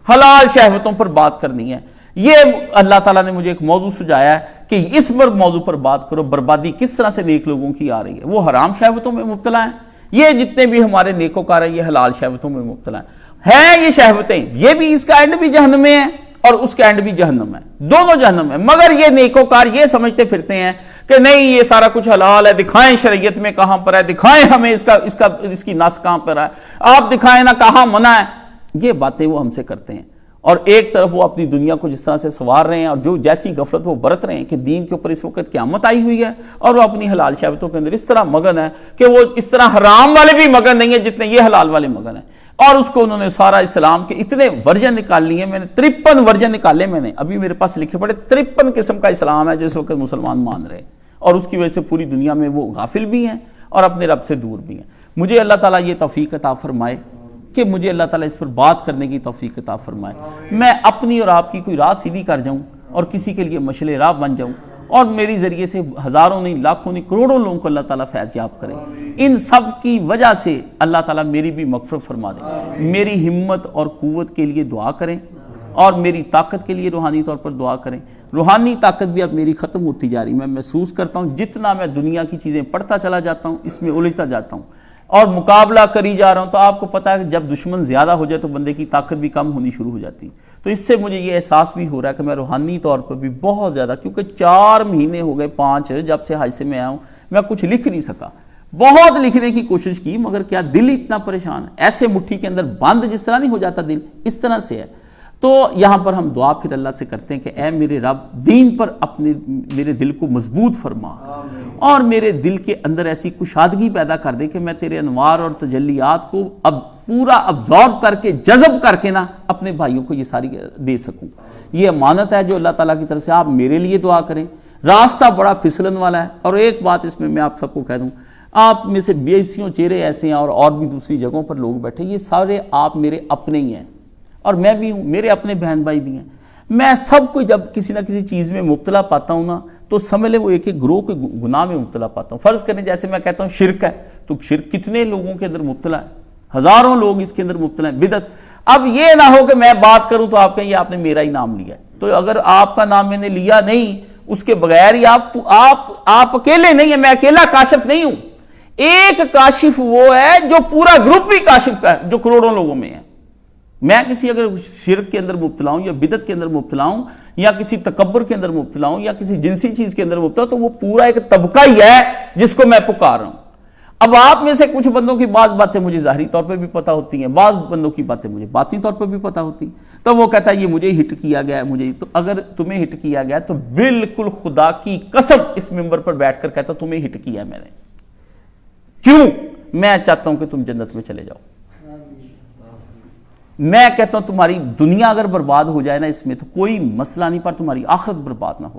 حلال شہوتوں پر بات کرنی ہے. یہ اللہ تعالیٰ نے مجھے ایک موضوع سجایا ہے کہ اس موضوع پر بات کرو. بربادی کس طرح سے نیک لوگوں کی آ رہی ہے. وہ حرام شہوتوں میں مبتلا ہیں. یہ جتنے بھی ہمارے نیکوکار ہیں یہ حلال شہوتوں میں مبتلا ہیں. یہ شہوتیں یہ بھی اس کا اینڈ بھی جہنم میں ہے اور اس کا اینڈ بھی جہنم ہے، دونوں جہنم ہے. مگر یہ نیکوکار یہ سمجھتے پھرتے ہیں کہ نہیں یہ سارا کچھ حلال ہے، دکھائیں شریعت میں کہاں پر ہے، دکھائیں ہمیں اس کی نس کہاں پر ہے، آپ دکھائیں نا کہاں منع ہے. یہ باتیں وہ ہم سے کرتے ہیں. اور ایک طرف وہ اپنی دنیا کو جس طرح سے سنوار رہے ہیں اور جو جیسی غفلت وہ برت رہے ہیں کہ دین کے اوپر اس وقت قیامت آئی ہوئی ہے، اور وہ اپنی حلال شہوتوں کے اندر اس طرح مگن ہے کہ وہ اس طرح حرام والے بھی مگن نہیں ہیں جتنے یہ حلال والے مگن ہیں. اور اس کو انہوں نے سارا اسلام کے اتنے ورژن نکال لیے. میں نے 53 ورژن نکالے. میں نے ابھی میرے پاس لکھے پڑے 53 قسم کا اسلام ہے جو اس وقت مسلمان مان رہے ہیں، اور اس کی وجہ سے پوری دنیا میں وہ غافل بھی ہیں اور اپنے رب سے دور بھی ہیں. مجھے اللہ تعالیٰ یہ توفیق عطا فرمائے کہ مجھے اللہ تعالیٰ اس پر بات کرنے کی توفیق عطا فرمائے. میں اپنی اور آپ کی کوئی راہ سیدھی کر جاؤں اور کسی کے لیے مشعل راہ بن جاؤں، اور میری ذریعے سے ہزاروں نہیں لاکھوں نہیں کروڑوں لوگوں کو اللہ تعالیٰ فیض یاب کرے. ان سب کی وجہ سے اللہ تعالیٰ میری بھی مغفرت فرما دے. میری ہمت اور قوت کے لیے دعا کریں اور میری طاقت کے لیے روحانی طور پر دعا کریں. روحانی طاقت بھی اب میری ختم ہوتی جا رہی. میں محسوس کرتا ہوں جتنا میں دنیا کی چیزیں پڑھتا چلا جاتا ہوں اس میں الجھتا جاتا ہوں اور مقابلہ کری جا رہا ہوں. تو آپ کو پتا ہے کہ جب دشمن زیادہ ہو جائے تو بندے کی طاقت بھی کم ہونی شروع ہو جاتی. تو اس سے مجھے یہ احساس بھی ہو رہا ہے کہ میں روحانی طور پر بھی بہت زیادہ، کیونکہ 4 مہینے ہو گئے 5 جب سے حج سے میں آیا ہوں، میں کچھ لکھ نہیں سکا. بہت لکھنے کی کوشش کی مگر کیا دل اتنا پریشان ہے. ایسے مٹھی کے اندر بند جس طرح نہیں ہو جاتا دل، اس طرح سے ہے. تو یہاں پر ہم دعا پھر اللہ سے کرتے ہیں کہ اے میرے رب دین پر میرے دل کو مضبوط فرما اور میرے دل کے اندر ایسی کشادگی پیدا کر دے کہ میں تیرے انوار اور تجلیات کو اب پورا ابزارو کر کے جذب کر کے نا اپنے بھائیوں کو یہ ساری دے سکوں. یہ امانت ہے جو اللہ تعالیٰ کی طرف سے. آپ میرے لیے دعا کریں. راستہ بڑا پھسلن والا ہے. اور ایک بات اس میں آپ سب کو کہہ دوں، آپ میں سے 80 چہرے ایسے ہیں اور بھی دوسری جگہوں پر لوگ بیٹھے، یہ سارے آپ میرے اپنے ہی ہیں اور میں بھی ہوں، میرے اپنے بہن بھائی بھی ہیں. میں سب کو جب کسی نہ کسی چیز میں مبتلا پاتا ہوں نا تو سمجھ لیں وہ ایک گروہ کے گناہ میں مبتلا پاتا ہوں. فرض کریں جیسے میں کہتا ہوں شرک ہے، تو شرک کتنے لوگوں کے اندر مبتلا ہے؟ ہزاروں لوگ اس کے اندر مبتلا ہیں. بدعت، اب یہ نہ ہو کہ میں بات کروں تو آپ کہیں یہ آپ نے میرا ہی نام لیا ہے. تو اگر آپ کا نام میں نے لیا نہیں، اس کے بغیر ہی آپ اکیلے نہیں ہیں. میں اکیلا کاشف نہیں ہوں. ایک کاشف وہ ہے جو پورا گروپ بھی کاشف کا ہے جو کروڑوں لوگوں میں ہے. میں کسی اگر شرک کے اندر مبتلا ہوں یا بدعت کے اندر مبتلا ہوں یا کسی تکبر کے اندر مبتلا ہوں یا کسی جنسی چیز کے اندر مبتلا ہوں تو وہ پورا ایک طبقہ ہی ہے جس کو میں پکار رہا ہوں. اب آپ میں سے کچھ بندوں کی بعض باتیں مجھے ظاہری طور پہ بھی پتہ ہوتی ہیں، بعض بندوں کی باتیں مجھے باطنی طور پہ بھی پتہ ہوتی ہیں. تو وہ کہتا ہے یہ مجھے ہٹ کیا گیا ہے، مجھے. تو اگر تمہیں ہٹ کیا گیا تو بالکل خدا کی قسم اس ممبر پر بیٹھ کر کہتا ہوں تمہیں ہٹ کیا ہے میں نے. کیوں؟ میں چاہتا ہوں کہ تم جنت میں چلے جاؤ. میں کہتا ہوں تمہاری دنیا اگر برباد ہو جائے نا اس میں تو کوئی مسئلہ نہیں، پر تمہاری آخرت برباد نہ ہو.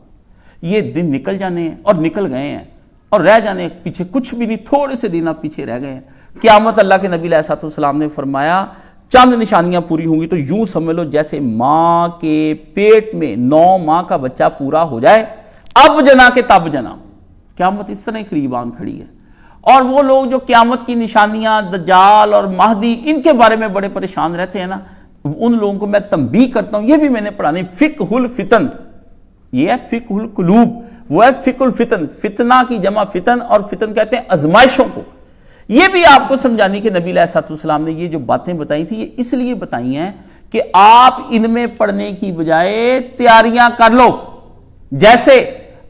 یہ دن نکل جانے ہیں اور نکل گئے ہیں اور رہ جانے پیچھے کچھ بھی نہیں. تھوڑے سے دن آپ پیچھے رہ گئے ہیں. قیامت اللہ کے نبی علیہ الصلوۃ والسلام نے فرمایا چند نشانیاں پوری ہوں گی تو یوں سمجھ لو جیسے ماں کے پیٹ میں 9 ماہ کا بچہ پورا ہو جائے، اب جنا کے تب جنا. قیامت اس طرح قریب آن کھڑی ہے. اور وہ لوگ جو قیامت کی نشانیاں، دجال اور مہدی، ان کے بارے میں بڑے پریشان رہتے ہیں نا، ان لوگوں کو میں تنبیہ کرتا ہوں، یہ بھی میں نے پڑھانی، فقہ الفتن، یہ ہے فقہ القلوب، وہ ہے فقہ الفتن، فتنہ کی جمع فتن، اور فتن کہتے ہیں آزمائشوں کو. یہ بھی آپ کو سمجھانی کہ نبی علیہ الصلوۃ والسلام نے یہ جو باتیں بتائی تھی، یہ اس لیے بتائی ہیں کہ آپ ان میں پڑھنے کی بجائے تیاریاں کر لو. جیسے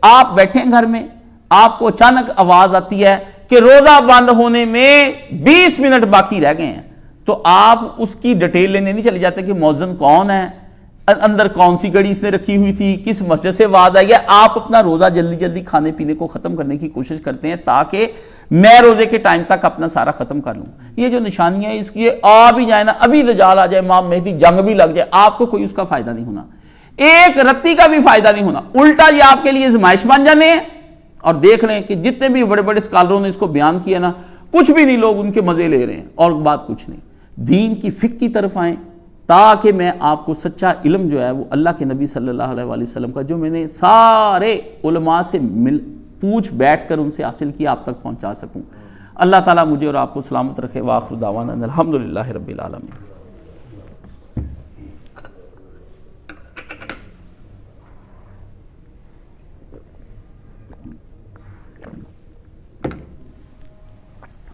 آپ بیٹھیں گھر میں، آپ کو اچانک آواز آتی ہے کہ روزہ بند ہونے میں 20 منٹ باقی رہ گئے ہیں، تو آپ اس کی ڈیٹیل لینے نہیں چلے جاتے کہ مؤذن کون ہے، اندر کون سی گھڑی اس نے رکھی ہوئی تھی، کس مسجد سے آواز آئی ہے. آپ اپنا روزہ جلدی جلدی کھانے پینے کو ختم کرنے کی کوشش کرتے ہیں تاکہ میں روزے کے ٹائم تک اپنا سارا ختم کر لوں. یہ جو نشانیاں اس کی آ بھی جائے نا، ابھی دجال آ جائے، امام مہدی جنگ بھی لگ جائے، آپ کو کوئی اس کا فائدہ نہیں ہونا، ایک رتی کا بھی فائدہ نہیں ہونا. الٹا یہ آپ کے لیے آزمائش بن جانے ہیں. اور دیکھ لیں کہ جتنے بھی بڑے بڑے اسکالروں نے اس کو بیان کیا نا، کچھ بھی نہیں، لوگ ان کے مزے لے رہے ہیں اور بات کچھ نہیں. دین کی فقہ کی طرف آئیں تاکہ میں آپ کو سچا علم جو ہے وہ اللہ کے نبی صلی اللہ علیہ وآلہ وسلم کا، جو میں نے سارے علماء سے پوچھ بیٹھ کر ان سے حاصل کیا، آپ تک پہنچا سکوں. اللہ تعالیٰ مجھے اور آپ کو سلامت رکھے. وآخر دعوانا ان الحمدللہ رب العالمین.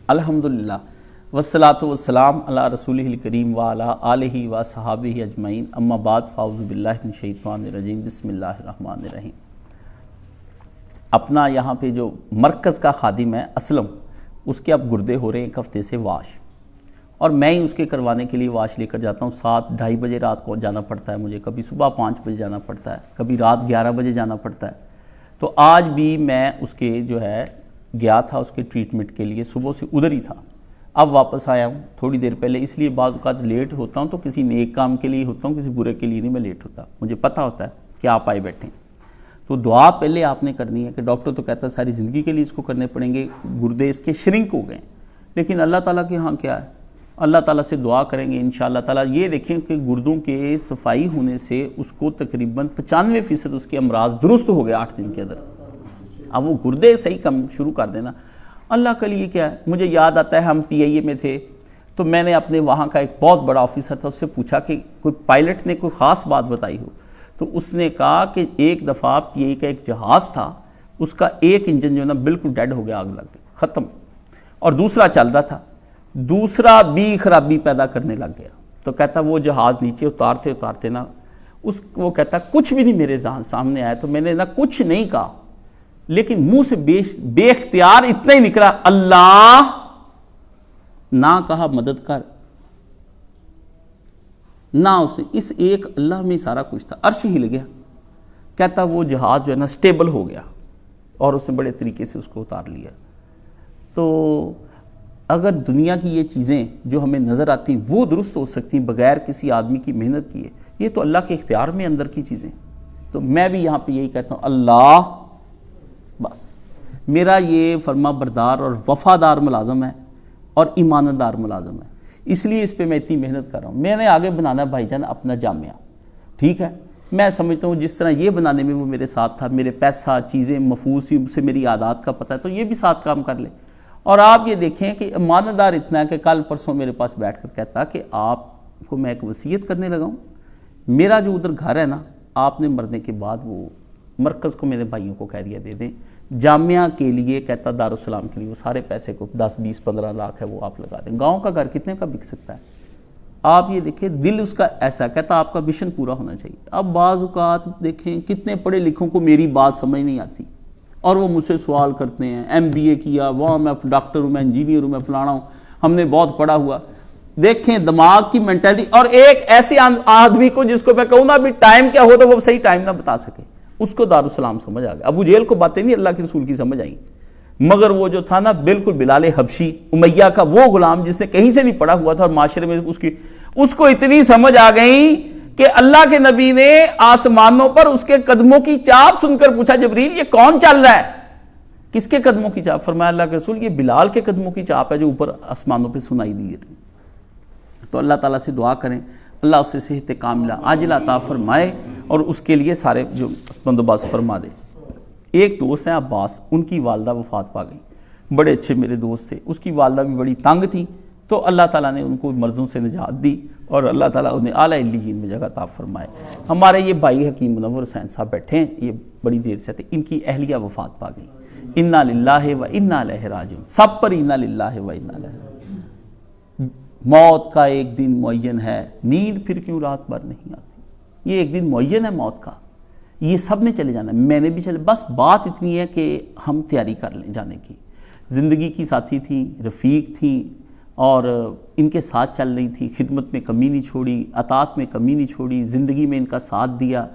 الحمدللہ والصلاۃ والسلام علی رسولہ الکریم وعلی آلہ وصحابہ اجمعین. اما بعد فاعوذ باللہ من الشیطان الرجیم. بسم اللہ الرحمن الرحیم. اپنا یہاں پہ جو مرکز کا خادم ہے اسلم، اس کے اب گردے ہو رہے ہیں ایک ہفتے سے واش، اور میں ہی اس کے کروانے کے لیے واش لے کر جاتا ہوں. 7-2:30 بجے رات کو جانا پڑتا ہے مجھے، کبھی صبح 5 بجے جانا پڑتا ہے، کبھی رات 11 بجے جانا پڑتا ہے. تو آج بھی میں اس کے جو ہے گیا تھا اس کے ٹریٹمنٹ کے لیے، صبح سے ادھر ہی تھا. اب واپس آیا ہوں تھوڑی دیر پہلے، اس لیے بعض اوقات لیٹ ہوتا ہوں تو کسی نیک کام کے لیے ہوتا ہوں، کسی برے کے لیے نہیں میں لیٹ ہوتا. مجھے پتہ ہوتا ہے کہ آپ آئے بیٹھیں. تو دعا پہلے آپ نے کرنی ہے کہ ڈاکٹر تو کہتا ہے ساری زندگی کے لیے اس کو کرنے پڑیں گے، گردے اس کے شرنک ہو گئے، لیکن اللہ تعالیٰ کے ہاں کیا ہے، اللہ تعالیٰ سے دعا کریں گے انشاءاللہ تعالیٰ. یہ دیکھیں کہ گردوں کے صفائی ہونے سے اس کو تقریباً 95% اس کے امراض درست ہو گئے 8 دن کے اندر. اب وہ گردے صحیح کم شروع کر دینا اللہ کے لیے کیا ہے. مجھے یاد آتا ہے ہم پی آئی اے میں تھے تو میں نے اپنے وہاں کا ایک بہت بڑا آفیسر تھا، اس سے پوچھا کہ کوئی پائلٹ نے کوئی خاص بات بتائی ہو، تو اس نے کہا کہ ایک دفعہ پی آئی کا ایک جہاز تھا، اس کا ایک انجن جو ہے نا بالکل ڈیڈ ہو گیا، آگ لگ گئی، ختم، اور دوسرا چل رہا تھا، دوسرا بھی خرابی پیدا کرنے لگ گیا. تو کہتا وہ جہاز نیچے اتارتے نا وہ کہتا کچھ بھی نہیں میرے سامنے آیا، تو میں نے نا کچھ نہیں کہا، لیکن منہ سے بے اختیار اتنا ہی نکلا اللہ، نہ کہا مدد کر، نہ اسے، اس ایک اللہ میں سارا کچھ تھا. عرش ہل گیا. کہتا وہ جہاز جو ہے نا سٹیبل ہو گیا اور اس نے بڑے طریقے سے اس کو اتار لیا. تو اگر دنیا کی یہ چیزیں جو ہمیں نظر آتی ہیں وہ درست ہو سکتی ہیں بغیر کسی آدمی کی محنت کیے، یہ تو اللہ کے اختیار میں اندر کی چیزیں. تو میں بھی یہاں پہ یہی کہتا ہوں اللہ، بس میرا یہ فرما بردار اور وفادار ملازم ہے اور ایماندار ملازم ہے، اس لیے اس پہ میں اتنی محنت کر رہا ہوں. میں نے آگے بنانا ہے بھائی جان اپنا جامعہ، ٹھیک ہے. میں سمجھتا ہوں جس طرح یہ بنانے میں وہ میرے ساتھ تھا، میرے پیسہ چیزیں محفوظ تھی، سے میری عادات کا پتہ ہے، تو یہ بھی ساتھ کام کر لے. اور آپ یہ دیکھیں کہ ایماندار اتنا ہے کہ کل پرسوں میرے پاس بیٹھ کر کہتا کہ آپ کو میں ایک وصیت کرنے لگا ہوں، میرا جو ادھر گھر ہے نا، آپ نے مرنے کے بعد وہ مرکز کو میرے بھائیوں کو کہہ دیا دے دیں، جامعہ کے لیے کہتا دارالسلام کے لیے وہ سارے پیسے کو 10 20 15 لاکھ ہے وہ آپ لگا دیں. گاؤں کا گھر کتنے کا بک سکتا ہے؟ آپ یہ دیکھیں دل اس کا ایسا کہتا آپ کا مشن پورا ہونا چاہیے. اب بعض اوقات دیکھیں کتنے پڑھے لکھوں کو میری بات سمجھ نہیں آتی اور وہ مجھ سے سوال کرتے ہیں MBA کیا، وہاں میں ڈاکٹر ہوں، میں انجینئر ہوں، میں فلانا ہوں، ہم نے بہت پڑھا ہوا. دیکھیں دماغ کی مینٹلٹی، اور ایک ایسے آدمی کو جس کو میں کہوں نا بھی ٹائم کیا ہو تو وہ صحیح ٹائم نہ بتا سکے، اس کو دارالسلام سمجھ آ گیا. ابو جہل کو باتیں نہیں اللہ کے رسول کی سمجھ آئیں، مگر وہ جو تھا نا بالکل بلال حبشی امیہ کا وہ غلام جس نے کہیں سے نہیں پڑھا ہوا تھا اور معاشرے میں اس کو اتنی سمجھ آ گئی کہ اللہ کے نبی نے آسمانوں پر اس کے قدموں کی چاپ سن کر پوچھا جبریل یہ کون چل رہا ہے؟ کس کے قدموں کی چاپ؟ فرمایا اللہ کے رسول یہ بلال کے قدموں کی چاپ ہے جو اوپر آسمانوں پہ سنائی دی. تو اللہ تعالیٰ سے دعا کریں اللہ اس سے صحت کاملہ عاجلہ عطا فرمائے اور اس کے لیے سارے جو بندوبست فرما دے. ایک دوست ہیں عباس، ان کی والدہ وفات پا گئی، بڑے اچھے میرے دوست تھے. اس کی والدہ بھی بڑی تنگ تھی تو اللہ تعالیٰ نے ان کو مرضوں سے نجات دی اور اللہ تعالیٰ انہیں اعلیٰ علیین میں جگہ عطا فرمائے۔ ہمارے یہ بھائی حکیم منور حسین صاحب بیٹھے ہیں، یہ بڑی دیر سے تھے، ان کی اہلیہ وفات پا گئی۔ انا للہ و انا الیہ راجعون، سب پر انا للہ و انا الیہ راجعون۔ موت کا ایک دن معین ہے، نیند پھر کیوں رات بھر نہیں آتی، یہ ایک دن معین ہے موت کا، یہ سب نے چلے جانا ہے، میں نے بھی چلے، بس بات اتنی ہے کہ ہم تیاری کر لیں جانے کی۔ زندگی کی ساتھی تھیں، رفیق تھیں، اور ان کے ساتھ چل رہی تھی، خدمت میں کمی نہیں چھوڑی، اطاعت میں کمی نہیں چھوڑی، زندگی میں ان کا ساتھ دیا،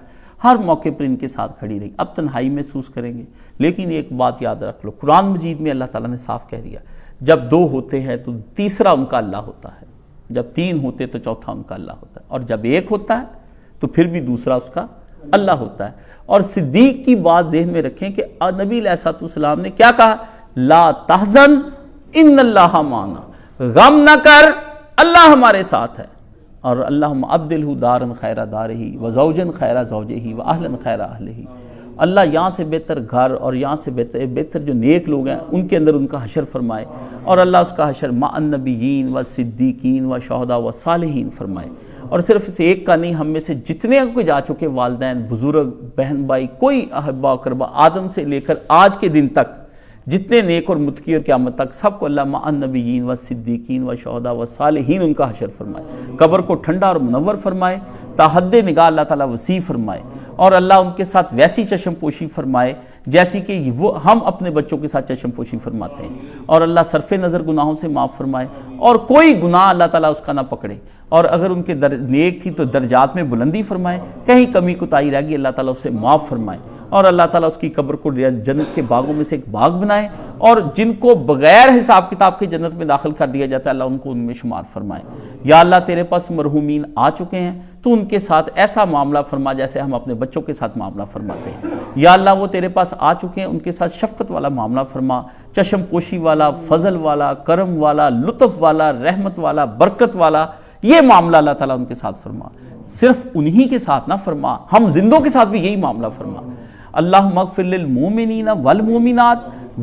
ہر موقع پر ان کے ساتھ کھڑی رہی۔ اب تنہائی محسوس کریں گے، لیکن ایک بات یاد رکھ لو، قرآن مجید میں اللہ تعالیٰ نے صاف کہہ دیا، جب دو ہوتے ہیں تو تیسرا ان کا اللہ ہوتا ہے، جب تین ہوتے تو چوتھا ان کا اللہ ہوتا ہے، اور جب ایک ہوتا ہے تو پھر بھی دوسرا اس کا اللہ ہوتا ہے۔ اور صدیق کی بات ذہن میں رکھیں کہ نبی علیہ السلام نے کیا کہا، لا تحزن ان اللہ معنا، غم نہ کر، اللہ ہمارے ساتھ ہے، اور اللہم ابدلہ دارا خیر دارہ وزوجا خیر زوجہ واہلا خیر اہلہ، اللہ یہاں سے بہتر گھر اور یہاں سے بہتر جو نیک لوگ ہیں ان کے اندر ان کا حشر فرمائے، اور اللہ اس کا حشر مع النبیین والصدیقین والشہداء والصالحین فرمائے۔ اور صرف اس ایک کا نہیں، ہم میں سے جتنے کوئی جا چکے والدین، بزرگ، بہن بھائی، کوئی احبا اقربا، آدم سے لے کر آج کے دن تک جتنے نیک اور متقی اور قیامت تک، سب کو اللہ مع النبیین والصدیقین والشہداء والصالحین ان کا حشر فرمائے، قبر کو ٹھنڈا اور منور فرمائے، تا حد نگاہ اللہ تعالیٰ وسیع فرمائے، اور اللہ ان کے ساتھ ویسی چشم پوشی فرمائے جیسی کہ وہ ہم اپنے بچوں کے ساتھ چشم پوشی فرماتے ہیں، اور اللہ صرف نظر گناہوں سے معاف فرمائے، اور کوئی گناہ اللہ تعالیٰ اس کا نہ پکڑے، اور اگر ان کے نیک تھی تو درجات میں بلندی فرمائے، کہیں کمی کوتاہی رہ گئی اللہ تعالیٰ اسے معاف فرمائے، اور اللہ تعالیٰ اس کی قبر کو جنت کے باغوں میں سے ایک باغ بنائے، اور جن کو بغیر حساب کتاب کے جنت میں داخل کر دیا جاتا ہے اللہ ان کو ان میں شمار فرمائے۔ یا اللہ تیرے پاس مرحومین آ چکے ہیں تو ان کے ساتھ ایسا معاملہ فرما جیسے ہم اپنے بچوں کے ساتھ معاملہ فرماتے ہیں۔ یا اللہ وہ تیرے پاس آ چکے ہیں، ان کے ساتھ شفقت والا معاملہ فرما، چشم پوشی والا، فضل والا، کرم والا، لطف والا، رحمت والا، برکت والا، یہ معاملہ اللہ تعالیٰ ان کے ساتھ فرما۔ صرف انہی کے ساتھ نہ فرما، ہم زندوں کے ساتھ بھی یہی معاملہ فرما۔ اللہم اغفر للمومنین والمومنات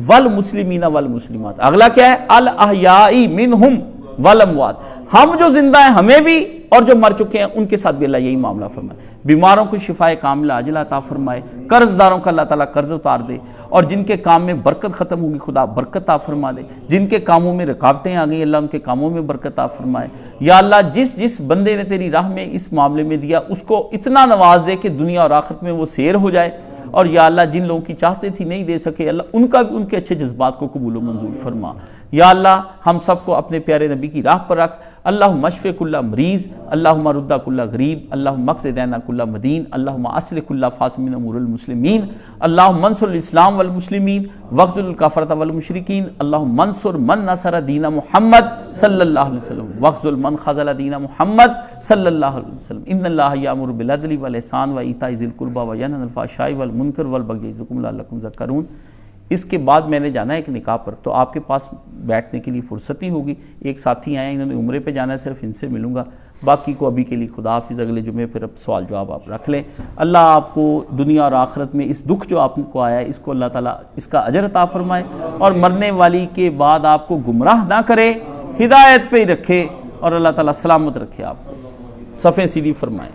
والمسلمین والمسلمات، اگلا کیا ہے، الاحیاء منہم والاموات، ہم جو زندہ ہیں ہمیں بھی اور جو مر چکے ہیں ان کے ساتھ بھی اللہ یہی معاملہ فرمائے، بیماروں کو شفائے کاملہ عاجلہ عطا فرمائے، قرض داروں کا اللہ تعالیٰ قرض اتار دے، اور جن کے کام میں برکت ختم ہوگی خدا برکت عطا فرما دے، جن کے کاموں میں رکاوٹیں آ گئی اللہ ان کے کاموں میں برکت عطا فرمائے۔ یا اللہ جس بندے نے تیری راہ میں اس معاملے میں دیا اس کو اتنا نواز دے کہ دنیا اور آخرت میں وہ سیر ہو جائے، اور یا اللہ جن لوگوں کی چاہتے تھی نہیں دے سکے اللہ ان کا بھی ان کے اچھے جذبات کو قبول و منظور فرما۔ یا اللہ ہم سب کو اپنے پیارے نبی کی راہ پر رکھ، اللہم اشف کل مریض، اللہم رد کل غریب، اللہم اقض دین کل مدین، اللہم اصلح کل فاسد من امور المسلمین، اللہم انصر الاسلام والمسلمین واخذل الکفرۃ والمشرکین، اللہم انصر من نصر دین محمد صلی اللہ علیہ وسلم واخذل من خذل دین محمد صلی اللہ علیہ وسلم۔ ان اللہ یامر بالعدل والاحسان وایتاء ذی القربى وینہی عن الفحشاء والمنکر والبغی یعظکم لعلکم تذکرون۔ اس کے بعد میں نے جانا ہے ایک نکاح پر، تو آپ کے پاس بیٹھنے کے لیے فرصتی ہوگی، ایک ساتھی آئے ہیں انہوں نے عمرے پہ جانا ہے، صرف ان سے ملوں گا، باقی کو ابھی کے لیے خدا حافظ، اگلے جمعے پھر اب سوال جواب آپ رکھ لیں۔ اللہ آپ کو دنیا اور آخرت میں اس دکھ جو آپ کو آیا ہے اس کو اللہ تعالیٰ اس کا اجر عطا فرمائے، اور مرنے والی کے بعد آپ کو گمراہ نہ کرے، ہدایت پہ ہی رکھے، اور اللہ تعالیٰ سلامت رکھے، آپ صفیں سیدھی فرمائے۔